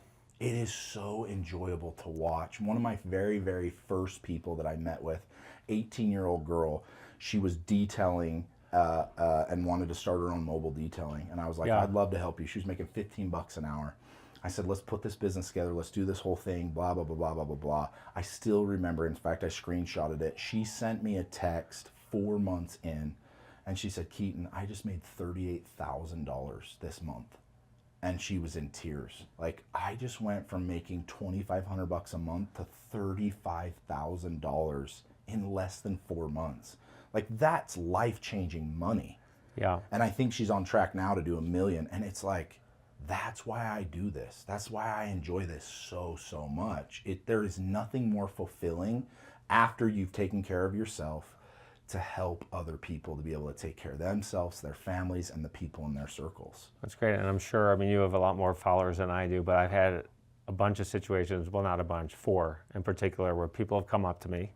It is so enjoyable to watch. One of my very, very first people that I met with, 18-year-old girl, she was detailing and wanted to start her own mobile detailing. And I was like, I'd love to help you. She was making $15 an hour. I said, let's put this business together. Let's do this whole thing, blah, blah, blah, blah, blah, blah, blah. I still remember. In fact, I screenshotted it. She sent me a text 4 months in, and she said, Keaton, I just made $38,000 this month. And she was in tears. Like, I just went from making $2,500 a month to $35,000 in less than 4 months. Like, that's life-changing money. Yeah. And I think she's on track now to do $1 million. And it's like, that's why I do this. That's why I enjoy this so, so much. There is nothing more fulfilling after you've taken care of yourself to help other people to be able to take care of themselves, their families, and the people in their circles. That's great. And I'm sure, you have a lot more followers than I do, but I've had a bunch of situations, well, not a bunch, 4 in particular, where people have come up to me.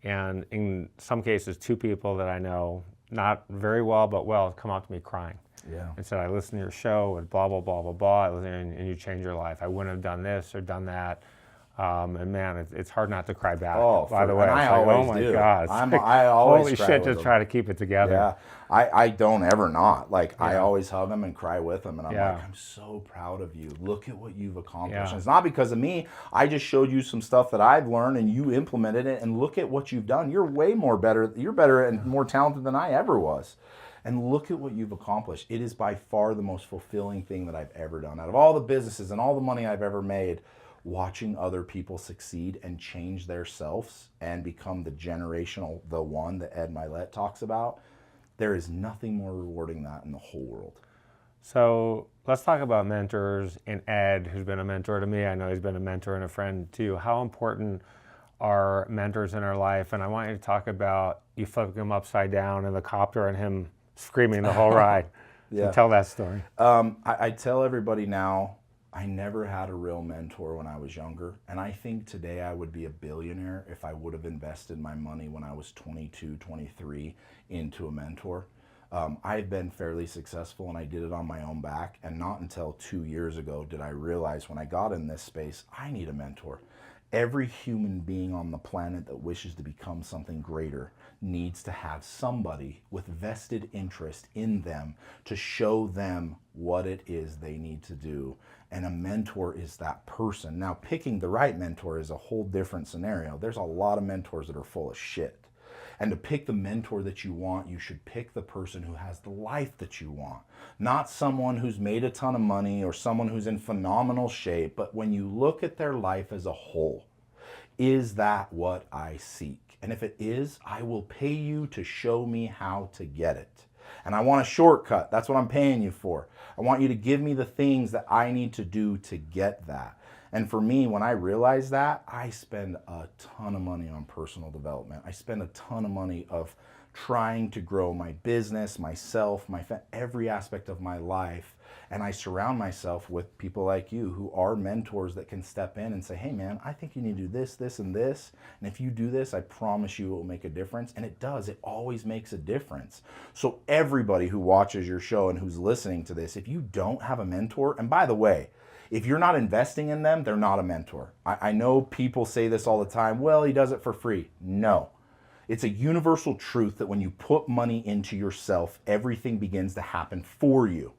And in some cases, 2 people that I know, not very well, but well, have come up to me crying. Yeah. And said, I listened to your show and blah, blah, blah, blah, blah, and you changed your life. I wouldn't have done this or done that. And man, it's hard not to cry back. By the way, and I always oh my do. God, I always holy cry shit, with just them. try to keep it together. Yeah, I don't ever not. Like, I always hug them and cry with them, and I'm like, I'm so proud of you. Look at what you've accomplished. Yeah. And it's not because of me. I just showed you some stuff that I've learned, and you implemented it. And look at what you've done. You're way more better. You're better and more talented than I ever was. And look at what you've accomplished. It is by far the most fulfilling thing that I've ever done. Out of all the businesses and all the money I've ever made, watching other people succeed and change their selves and become the one that Ed Milet talks about, there is nothing more rewarding that in the whole world. So let's talk about mentors, and Ed, who's been a mentor to me. I know he's been a mentor and a friend to you. How important are mentors in our life? And I want you to talk about you flipping him upside down in the copter and him screaming the whole ride. So Yeah. tell that story. I tell everybody now, I never had a real mentor when I was younger. And I think today I would be a billionaire if I would have invested my money when I was 22, 23 into a mentor. I've been fairly successful and I did it on my own back. And not until 2 years ago did I realize when I got in this space, I need a mentor. Every human being on the planet that wishes to become something greater needs to have somebody with vested interest in them to show them what it is they need to do. And a mentor is that person. Now, picking the right mentor is a whole different scenario. There's a lot of mentors that are full of shit. And to pick the mentor that you want, you should pick the person who has the life that you want. Not someone who's made a ton of money or someone who's in phenomenal shape, but when you look at their life as a whole, is that what I seek? And if it is, I will pay you to show me how to get it. And I want a shortcut. That's what I'm paying you for. I want you to give me the things that I need to do to get that. And for me, when I realize that, I spend a ton of money on personal development. I spend a ton of money of trying to grow my business, myself, every aspect of my life. And I surround myself with people like you who are mentors that can step in and say, hey man, I think you need to do this, this, and this. And if you do this, I promise you it will make a difference. And it does, it always makes a difference. So everybody who watches your show and who's listening to this, if you don't have a mentor, and by the way, if you're not investing in them, they're not a mentor. I know people say this all the time, well, he does it for free. No. It's a universal truth that when you put money into yourself, everything begins to happen for you.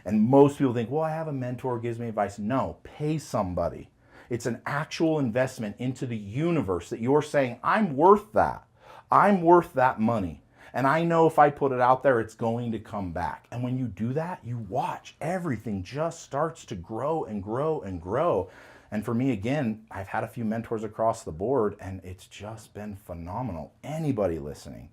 And most people think, well, I have a mentor who gives me advice. No, pay somebody. It's an actual investment into the universe that you're saying, I'm worth that. I'm worth that money. And I know if I put it out there, it's going to come back. And when you do that, you watch, everything just starts to grow and grow and grow. And for me, again, I've had a few mentors across the board, and it's just been phenomenal. Anybody listening,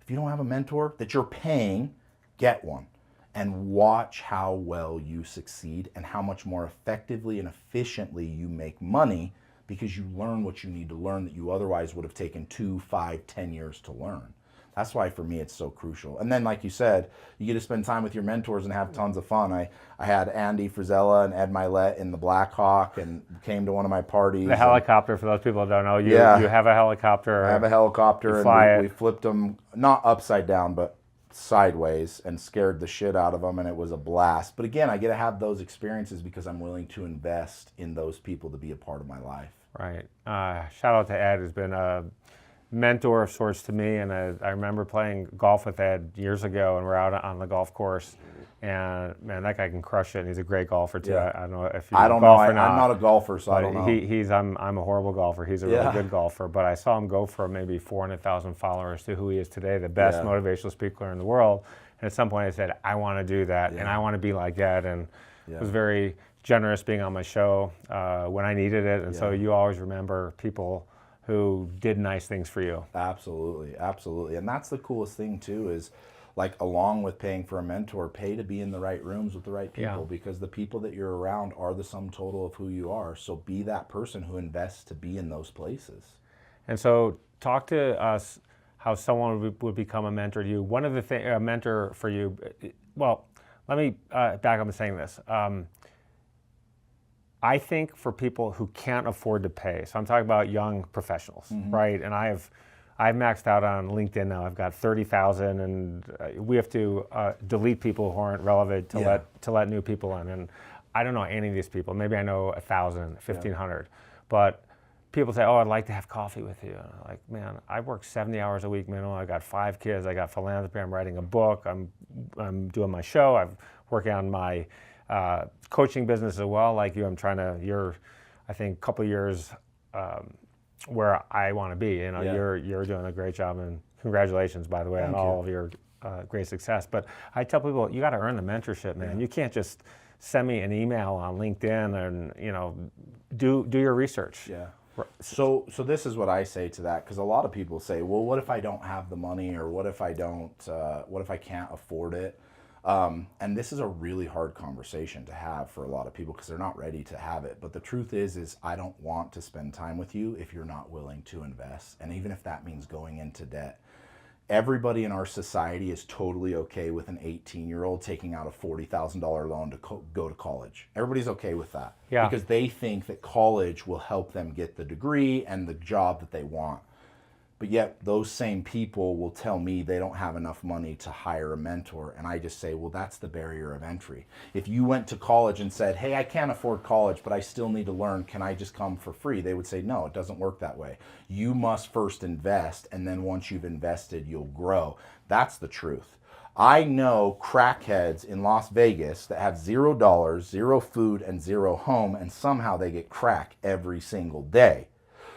if you don't have a mentor that you're paying, get one. And watch how well you succeed and how much more effectively and efficiently you make money because you learn what you need to learn that you otherwise would have taken 2, 5, 10 years to learn. That's why for me it's so crucial. And then like you said, you get to spend time with your mentors and have tons of fun. I had Andy Frizella and Ed Milet in the Black Hawk and came to one of my parties. The helicopter, for those people who don't know, you have a helicopter. I have a helicopter and we flipped them, not upside down, but sideways and scared the shit out of them, and it was a blast. But again, I get to have those experiences because I'm willing to invest in those people to be a part of my life. Right. Shout out to Ed, who's been a mentor of sorts to me, and I remember playing golf with Ed years ago, and we're out on the golf course, and man, that guy can crush it, and he's a great golfer too. Yeah. I don't know if you golf or not. I'm not a golfer, so I don't know. I'm a horrible golfer. He's a really good golfer, but I saw him go from maybe 400,000 followers to who he is today, the best motivational speaker in the world. And at some point I said, I want to do that, and I want to be like Ed, and was very generous being on my show when I needed it, and so you always remember people who did nice things for you. Absolutely, absolutely. And that's the coolest thing too is, like, along with paying for a mentor, pay to be in the right rooms with the right people because the people that you're around are the sum total of who you are. So be that person who invests to be in those places. And so talk to us how someone would become a mentor to you. One of the things, a mentor for you, well, let me back up and saying this. I think for people who can't afford to pay, so I'm talking about young professionals, right? And I've maxed out on LinkedIn now. I've got 30,000, and we have to delete people who aren't relevant to let new people in. And I don't know any of these people. Maybe I know 1,000, 1,500, but people say, "Oh, I'd like to have coffee with you." And I'm like, man, I work 70 hours a week minimum. I got 5 kids. I got philanthropy. I'm writing a book. I'm doing my show. I'm working on my coaching business as well. Like you, I'm trying to. You're, I think, a couple of years where I want to be. You know, you're doing a great job, and congratulations, by the way, on all of your great success. But I tell people, you got to earn the mentorship, man. You can't just send me an email on LinkedIn and do your research. Yeah. So this is what I say to that, because a lot of people say, well, what if I don't have the money, or what if I don't, what if I can't afford it? And this is a really hard conversation to have for a lot of people because they're not ready to have it. But the truth is I don't want to spend time with you if you're not willing to invest. And even if that means going into debt. Everybody in our society is totally okay with an 18-year-old taking out a $40,000 loan to go to college. Everybody's okay with that because they think that college will help them get the degree and the job that they want. But yet those same people will tell me they don't have enough money to hire a mentor. And I just say, well, that's the barrier of entry. If you went to college and said, hey, I can't afford college, but I still need to learn, can I just come for free? They would say, no, it doesn't work that way. You must first invest. And then once you've invested, you'll grow. That's the truth. I know crackheads in Las Vegas that have $0, zero food, and zero home, and somehow they get crack every single day.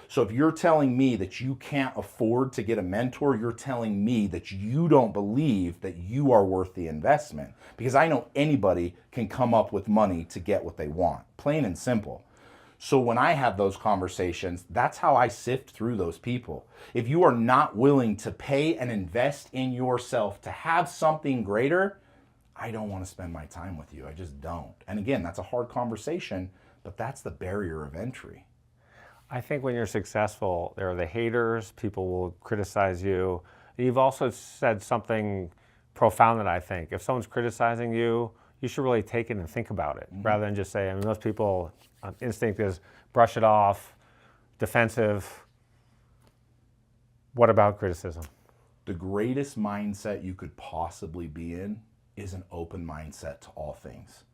So if you're telling me that you can't afford to get a mentor, you're telling me that you don't believe that you are worth the investment. Because I know anybody can come up with money to get what they want, plain and simple. So when I have those conversations, that's how I sift through those people. If you are not willing to pay and invest in yourself to have something greater, I don't want to spend my time with you. I just don't. And again, that's a hard conversation, but that's the barrier of entry. I think when you're successful, there are the haters, people will criticize you. You've also said something profound that I think. If someone's criticizing you, you should really take it and think about it rather than just say, I mean, most people, instinct is brush it off, defensive. What about criticism? The greatest mindset you could possibly be in is an open mindset to all things.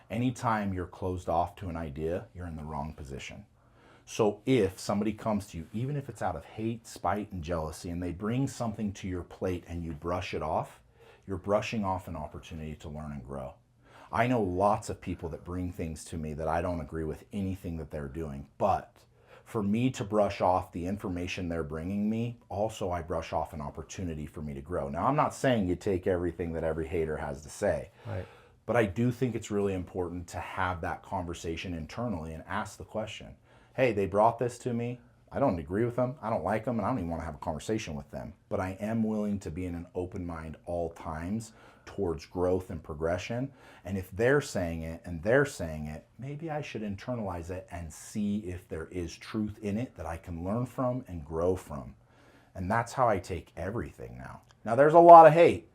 Anytime you're closed off to an idea, you're in the wrong position. So if somebody comes to you, even if it's out of hate, spite, and jealousy, and they bring something to your plate and you brush it off, you're brushing off an opportunity to learn and grow. I know lots of people that bring things to me that I don't agree with anything that they're doing, but for me to brush off the information they're bringing me, also I brush off an opportunity for me to grow. Now, I'm not saying you take everything that every hater has to say, right. But I do think it's really important to have that conversation internally and ask the question, hey, they brought this to me. I don't agree with them. I don't like them, and I don't even want to have a conversation with them. But I am willing to be in an open mind all times towards growth and progression. And if they're saying it and they're saying it, maybe I should internalize it and see if there is truth in it that I can learn from and grow from. And that's how I take everything now. Now, there's a lot of hate,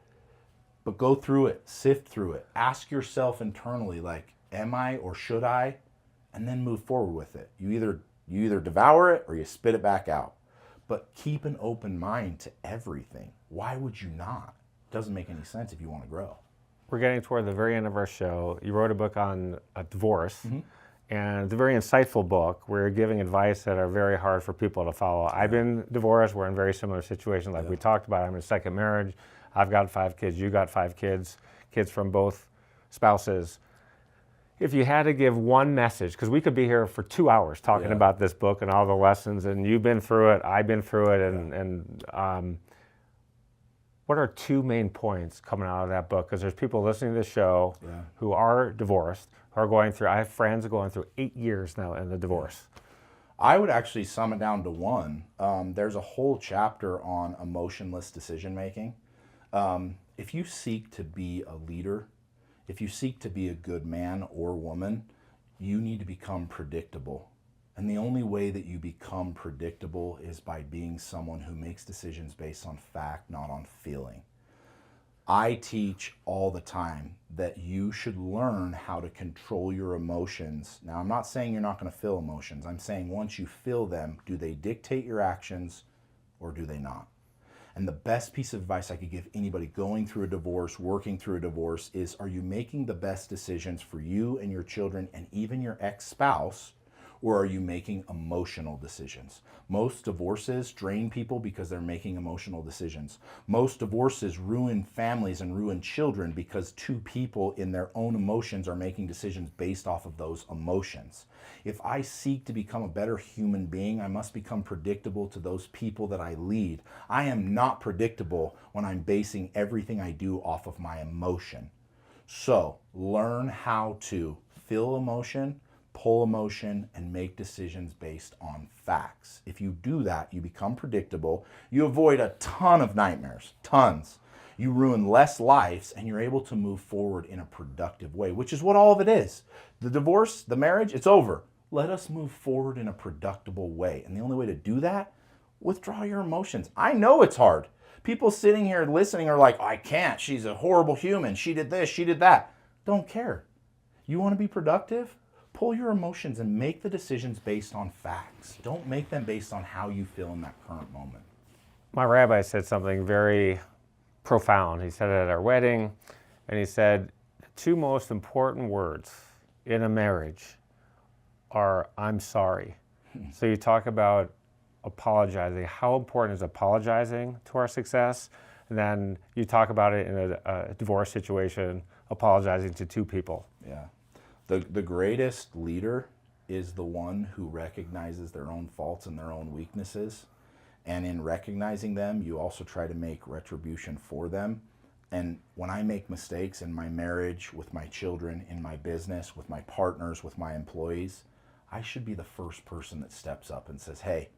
but go through it, sift through it. Ask yourself internally, like, am I or should I? And then move forward with it. You either devour it or you spit it back out. But keep an open mind to everything. Why would you not? It doesn't make any sense if you want to grow. We're getting toward the very end of our show. You wrote a book on divorce, and it's a very insightful book where you're giving advice that are very hard for people to follow. I've been divorced. We're in very similar situations like we talked about. I'm in a second marriage. I've got 5 kids. You got 5 kids, kids from both spouses. If you had to give one message, because we could be here for 2 hours talking about this book and all the lessons, and you've been through it, I've been through it, and what are 2 main points coming out of that book? Because there's people listening to this show who are divorced, who are going through, I have friends going through 8 years now in the divorce. I would actually sum it down to one. There's a whole chapter on emotionless decision making. If you seek to be a leader, if you seek to be a good man or woman, you need to become predictable. And the only way that you become predictable is by being someone who makes decisions based on fact, not on feeling. I teach all the time that you should learn how to control your emotions. Now, I'm not saying you're not going to feel emotions. I'm saying once you feel them, do they dictate your actions or do they not? And the best piece of advice I could give anybody going through a divorce, working through a divorce, is are you making the best decisions for you and your children and even your ex-spouse, or are you making emotional decisions? Most divorces drain people because they're making emotional decisions. Most divorces ruin families and ruin children because 2 people in their own emotions are making decisions based off of those emotions. If I seek to become a better human being, I must become predictable to those people that I lead. I am not predictable when I'm basing everything I do off of my emotion. So learn how to feel emotion, pull emotion, and make decisions based on facts. If you do that, you become predictable. You avoid a ton of nightmares, tons. You ruin less lives, and you're able to move forward in a productive way, which is what all of it is. The divorce, the marriage, it's over. Let us move forward in a productive way. And the only way to do that, withdraw your emotions. I know it's hard. People sitting here listening are like, I can't. She's a horrible human. She did this, she did that. Don't care. You want to be productive? Pull your emotions and make the decisions based on facts. Don't make them based on how you feel in that current moment. My rabbi said something very profound. He said it at our wedding, and he said, the two most important words in a marriage are, I'm sorry. So you talk about apologizing. How important is apologizing to our success? And then you talk about it in a divorce situation, apologizing to two people. Yeah. The greatest leader is the one who recognizes their own faults and their own weaknesses. And in recognizing them, you also try to make retribution for them. And when I make mistakes in my marriage, with my children, in my business, with my partners, with my employees, I should be the first person that steps up and says, hey,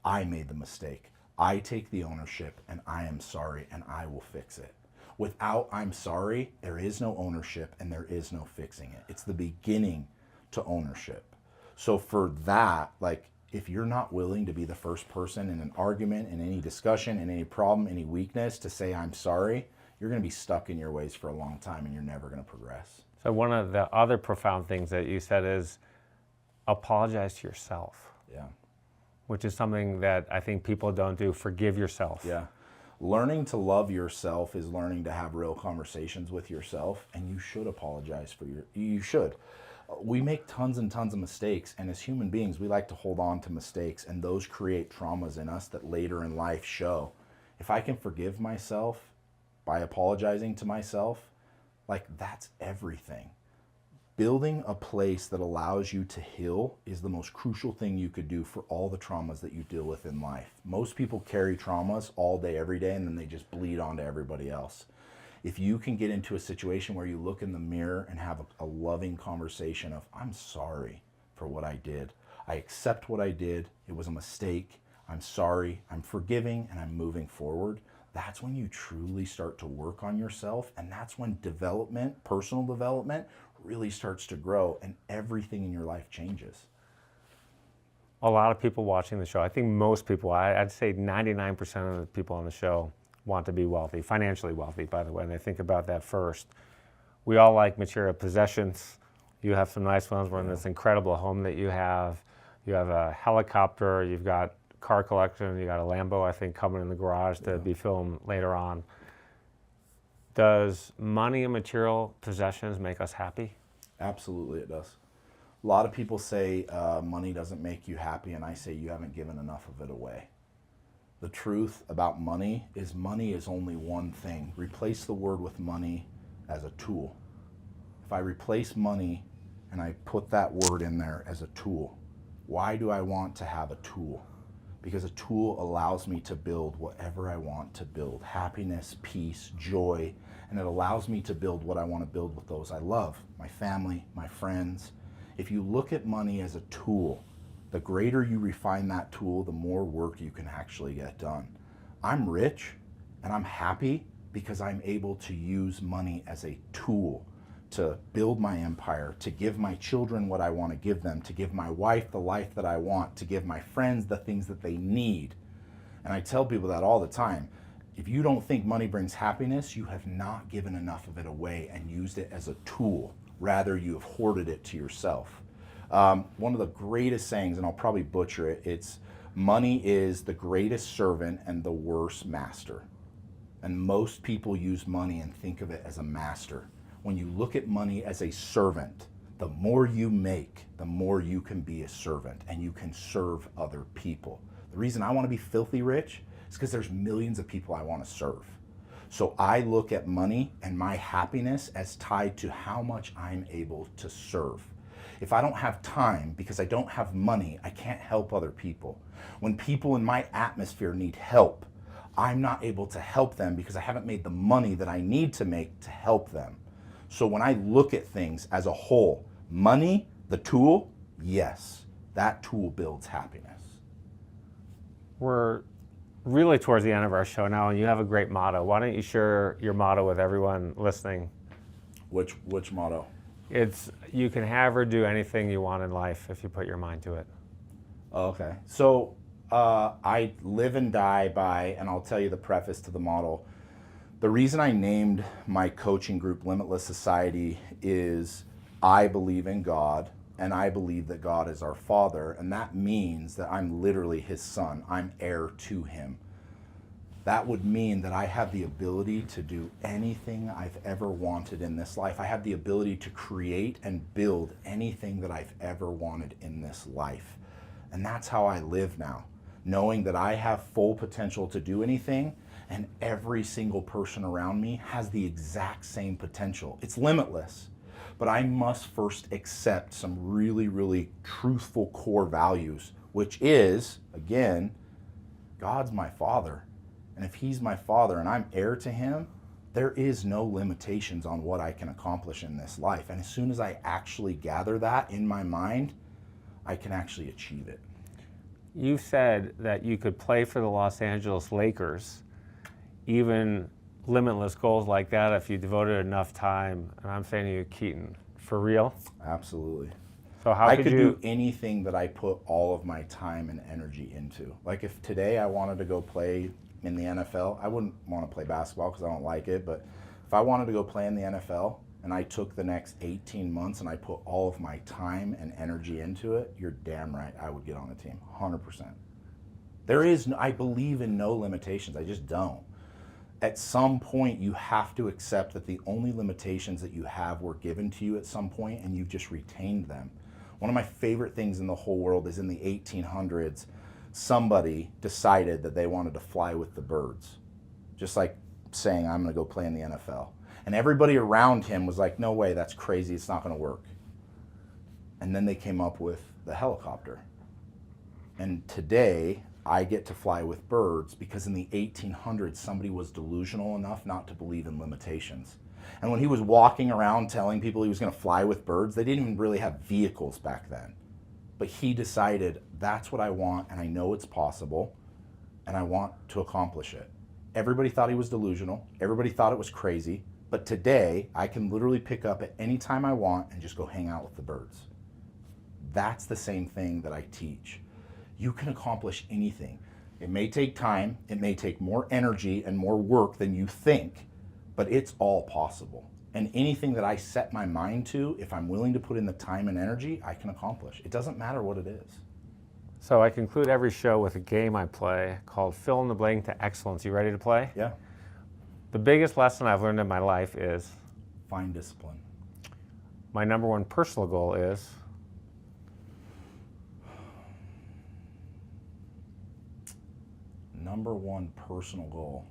I made the mistake. I take the ownership, and I am sorry, and I will fix it. Without I'm sorry, there is no ownership and there is no fixing it. It's the beginning to ownership. So for that, like, if you're not willing to be the first person in an argument, in any discussion, in any problem, any weakness, to say I'm sorry, you're going to be stuck in your ways for a long time and you're never going to progress. So one of the other profound things that you said is apologize to yourself. Yeah. Which is something that I think people don't do. Forgive yourself. Yeah. Learning to love yourself is learning to have real conversations with yourself, and you should apologize for you should. We make tons and tons of mistakes, and as human beings, we like to hold on to mistakes, and those create traumas in us that later in life show. If I can forgive myself by apologizing to myself, like, that's everything. Building a place that allows you to heal is the most crucial thing you could do for all the traumas that you deal with in life. Most people carry traumas all day, every day, and then they just bleed onto everybody else. If you can get into a situation where you look in the mirror and have a loving conversation of, I'm sorry for what I did. I accept what I did. It was a mistake. I'm sorry. I'm forgiving, and I'm moving forward. That's when you truly start to work on yourself, and that's when development, personal development, really starts to grow, and everything in your life changes. A lot of people watching the show, I think most people, I'd say 99% of the people on the show want to be wealthy, financially wealthy, by the way, and they think about that first. We all like material possessions. You have some nice ones. We're in this incredible home that you have. You have a helicopter, you've got car collection, you got a Lambo, I think, coming in the garage to be filmed later on. Does money and material possessions make us happy? Absolutely it does. A lot of people say money doesn't make you happy, and I say you haven't given enough of it away. The truth about money is only one thing. Replace the word with money as a tool. If I replace money and I put that word in there as a tool, why do I want to have a tool? Because a tool allows me to build whatever I want to build. Happiness, peace, joy, and it allows me to build what I want to build with those I love, my family, my friends. If you look at money as a tool, the greater you refine that tool, the more work you can actually get done. I'm rich and I'm happy because I'm able to use money as a tool to build my empire, to give my children what I want to give them, to give my wife the life that I want, to give my friends the things that they need. And I tell people that all the time. If you don't think money brings happiness, you have not given enough of it away and used it as a tool. Rather, you have hoarded it to yourself. One of the greatest sayings, and I'll probably butcher it, it's money is the greatest servant and the worst master. And most people use money and think of it as a master. When you look at money as a servant, the more you make, the more you can be a servant and you can serve other people. The reason I want to be filthy rich is because there's millions of people I want to serve. So I look at money and my happiness as tied to how much I'm able to serve. If I don't have time because I don't have money, I can't help other people. When people in my atmosphere need help, I'm not able to help them because I haven't made the money that I need to make to help them. So when I look at things as a whole, money, the tool, yes, that tool builds happiness. We're really towards the end of our show now, and you have a great motto. Why don't you share your motto with everyone listening? Which motto? It's, you can have or do anything you want in life if you put your mind to it. Oh, okay. So I live and die by, and I'll tell you the preface to the model. The reason I named my coaching group Limitless Society is I believe in God, and I believe that God is our Father, and that means that I'm literally His son. I'm heir to Him. That would mean that I have the ability to do anything I've ever wanted in this life. I have the ability to create and build anything that I've ever wanted in this life. And that's how I live now, knowing that I have full potential to do anything, and every single person around me has the exact same potential. It's limitless. But I must first accept some really, really truthful core values, which is, again, God's my Father. And if He's my Father and I'm heir to Him, there is no limitations on what I can accomplish in this life. And as soon as I actually gather that in my mind, I can actually achieve it. You said that you could play for the Los Angeles Lakers, even limitless goals like that, if you devoted enough time. And I'm saying to you, Keaton, for real? Absolutely. So how I could could you do anything that I put all of my time and energy into. Like if today I wanted to go play in the NFL, I wouldn't want to play basketball because I don't like it, but if I wanted to go play in the NFL and I took the next 18 months and I put all of my time and energy into it, you're damn right I would get on the team, 100%. There is, I believe in no limitations, I just don't. At some point, you have to accept that the only limitations that you have were given to you at some point, and you've just retained them. One of my favorite things in the whole world is in the 1800s, somebody decided that they wanted to fly with the birds. Just like saying, I'm going to go play in the NFL. And everybody around him was like, no way, that's crazy, it's not going to work. And then they came up with the helicopter. And today, I get to fly with birds because in the 1800s, somebody was delusional enough not to believe in limitations. And when he was walking around telling people he was going to fly with birds, they didn't even really have vehicles back then. But he decided, that's what I want, and I know it's possible, and I want to accomplish it. Everybody thought he was delusional. Everybody thought it was crazy. But today, I can literally pick up at any time I want and just go hang out with the birds. That's the same thing that I teach. You can accomplish anything. It may take time, it may take more energy and more work than you think, but it's all possible. And anything that I set my mind to, if I'm willing to put in the time and energy, I can accomplish. It doesn't matter what it is. So I conclude every show with a game I play called Fill in the Blank to Excellence. You ready to play? Yeah. The biggest lesson I've learned in my life is? Find discipline. My number one personal goal is? Number one personal goal,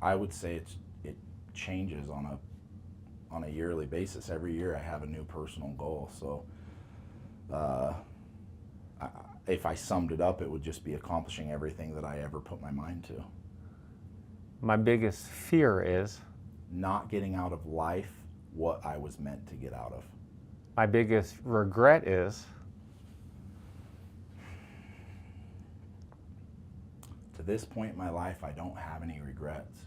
I would say it changes on a yearly basis. Every year I have a new personal goal. So if I summed it up, it would just be accomplishing everything that I ever put my mind to. My biggest fear is? Not getting out of life what I was meant to get out of. My biggest regret is? To this point in my life, I don't have any regrets.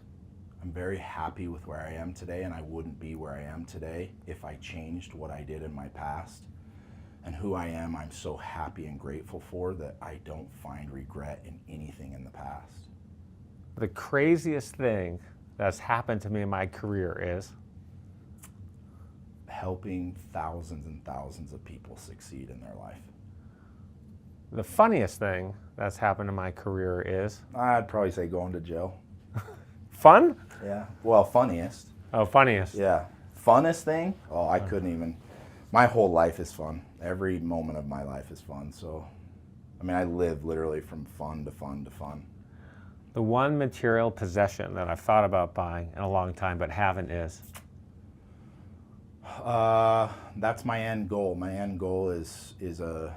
I'm very happy with where I am today, and I wouldn't be where I am today if I changed what I did in my past. And who I am, I'm so happy and grateful for that I don't find regret in anything in the past. The craziest thing that's happened to me in my career is? Helping thousands and thousands of people succeed in their life. The funniest thing that's happened in my career is? I'd probably say going to jail. Fun? Yeah. Well, funniest. Oh, funniest. Yeah. Funnest thing? Oh, I couldn't even. My whole life is fun. Every moment of my life is fun. So, I mean, I live literally from fun to fun to fun. The one material possession that I've thought about buying in a long time but haven't is? That's my end goal. My end goal is a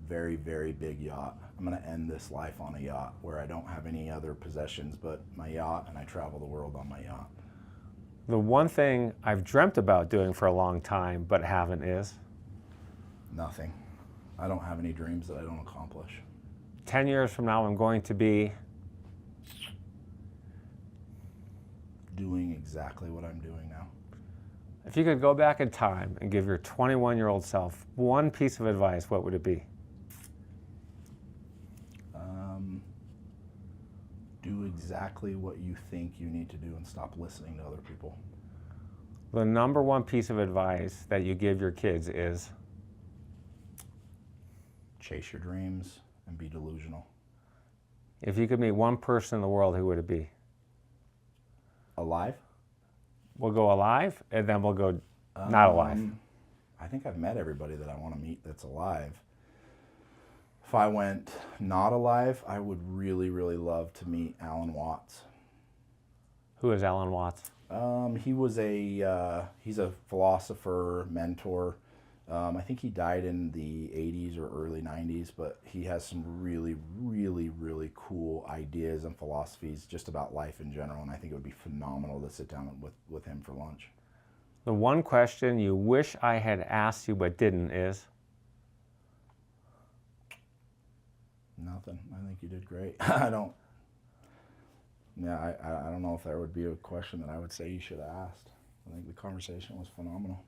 very, very big yacht. I'm going to end this life on a yacht where I don't have any other possessions but my yacht, and I travel the world on my yacht. The one thing I've dreamt about doing for a long time but haven't is? Nothing. I don't have any dreams that I don't accomplish. 10 years from now, I'm going to be? Doing exactly what I'm doing now. If you could go back in time and give your 21-year-old self one piece of advice, what would it be? Do exactly what you think you need to do and stop listening to other people. The number one piece of advice that you give your kids is? Chase your dreams and be delusional. If you could meet one person in the world, who would it be? Alive? We'll go alive, and then we'll go not alive. I think I've met everybody that I want to meet that's alive. If I went not alive, I would really, really love to meet Alan Watts. Who is Alan Watts? He's a philosopher, mentor. I think he died in the 80s or early 90s, but he has some really, really, really cool ideas and philosophies just about life in general, and I think it would be phenomenal to sit down with him for lunch. The one question you wish I had asked you but didn't is? Nothing. I think you did great. I don't know if there would be a question that I would say you should have asked. I think the conversation was phenomenal.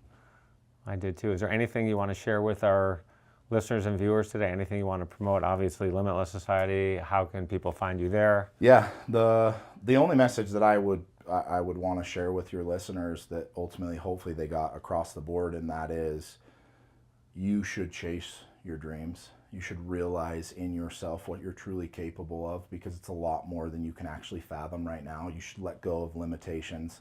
I did too. Is there anything you want to share with our listeners and viewers today? Anything you want to promote? Obviously, Limitless Society. How can people find you there? Yeah, the only message that I would want to share with your listeners that ultimately, hopefully, they got across the board, and that is, you should chase your dreams. You should realize in yourself what you're truly capable of, because it's a lot more than you can actually fathom right now. You should let go of limitations.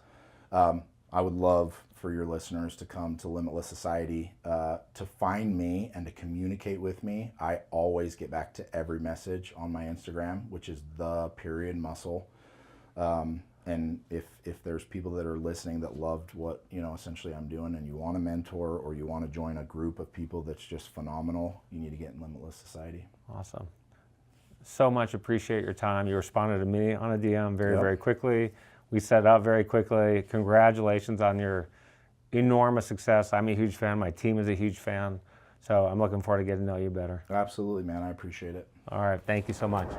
I would love for your listeners to come to Limitless Society to find me and to communicate with me. I always get back to every message on my Instagram, which is _muscle. And if there's people that are listening that loved what, essentially I'm doing, and you want a mentor or you want to join a group of people that's just phenomenal, you need to get in Limitless Society. Awesome. So much appreciate your time. You responded to me on a DM very quickly. We set up very quickly. Congratulations on your enormous success. I'm a huge fan. My team is a huge fan. So I'm looking forward to getting to know you better. Absolutely, man. I appreciate it. All right. Thank you so much.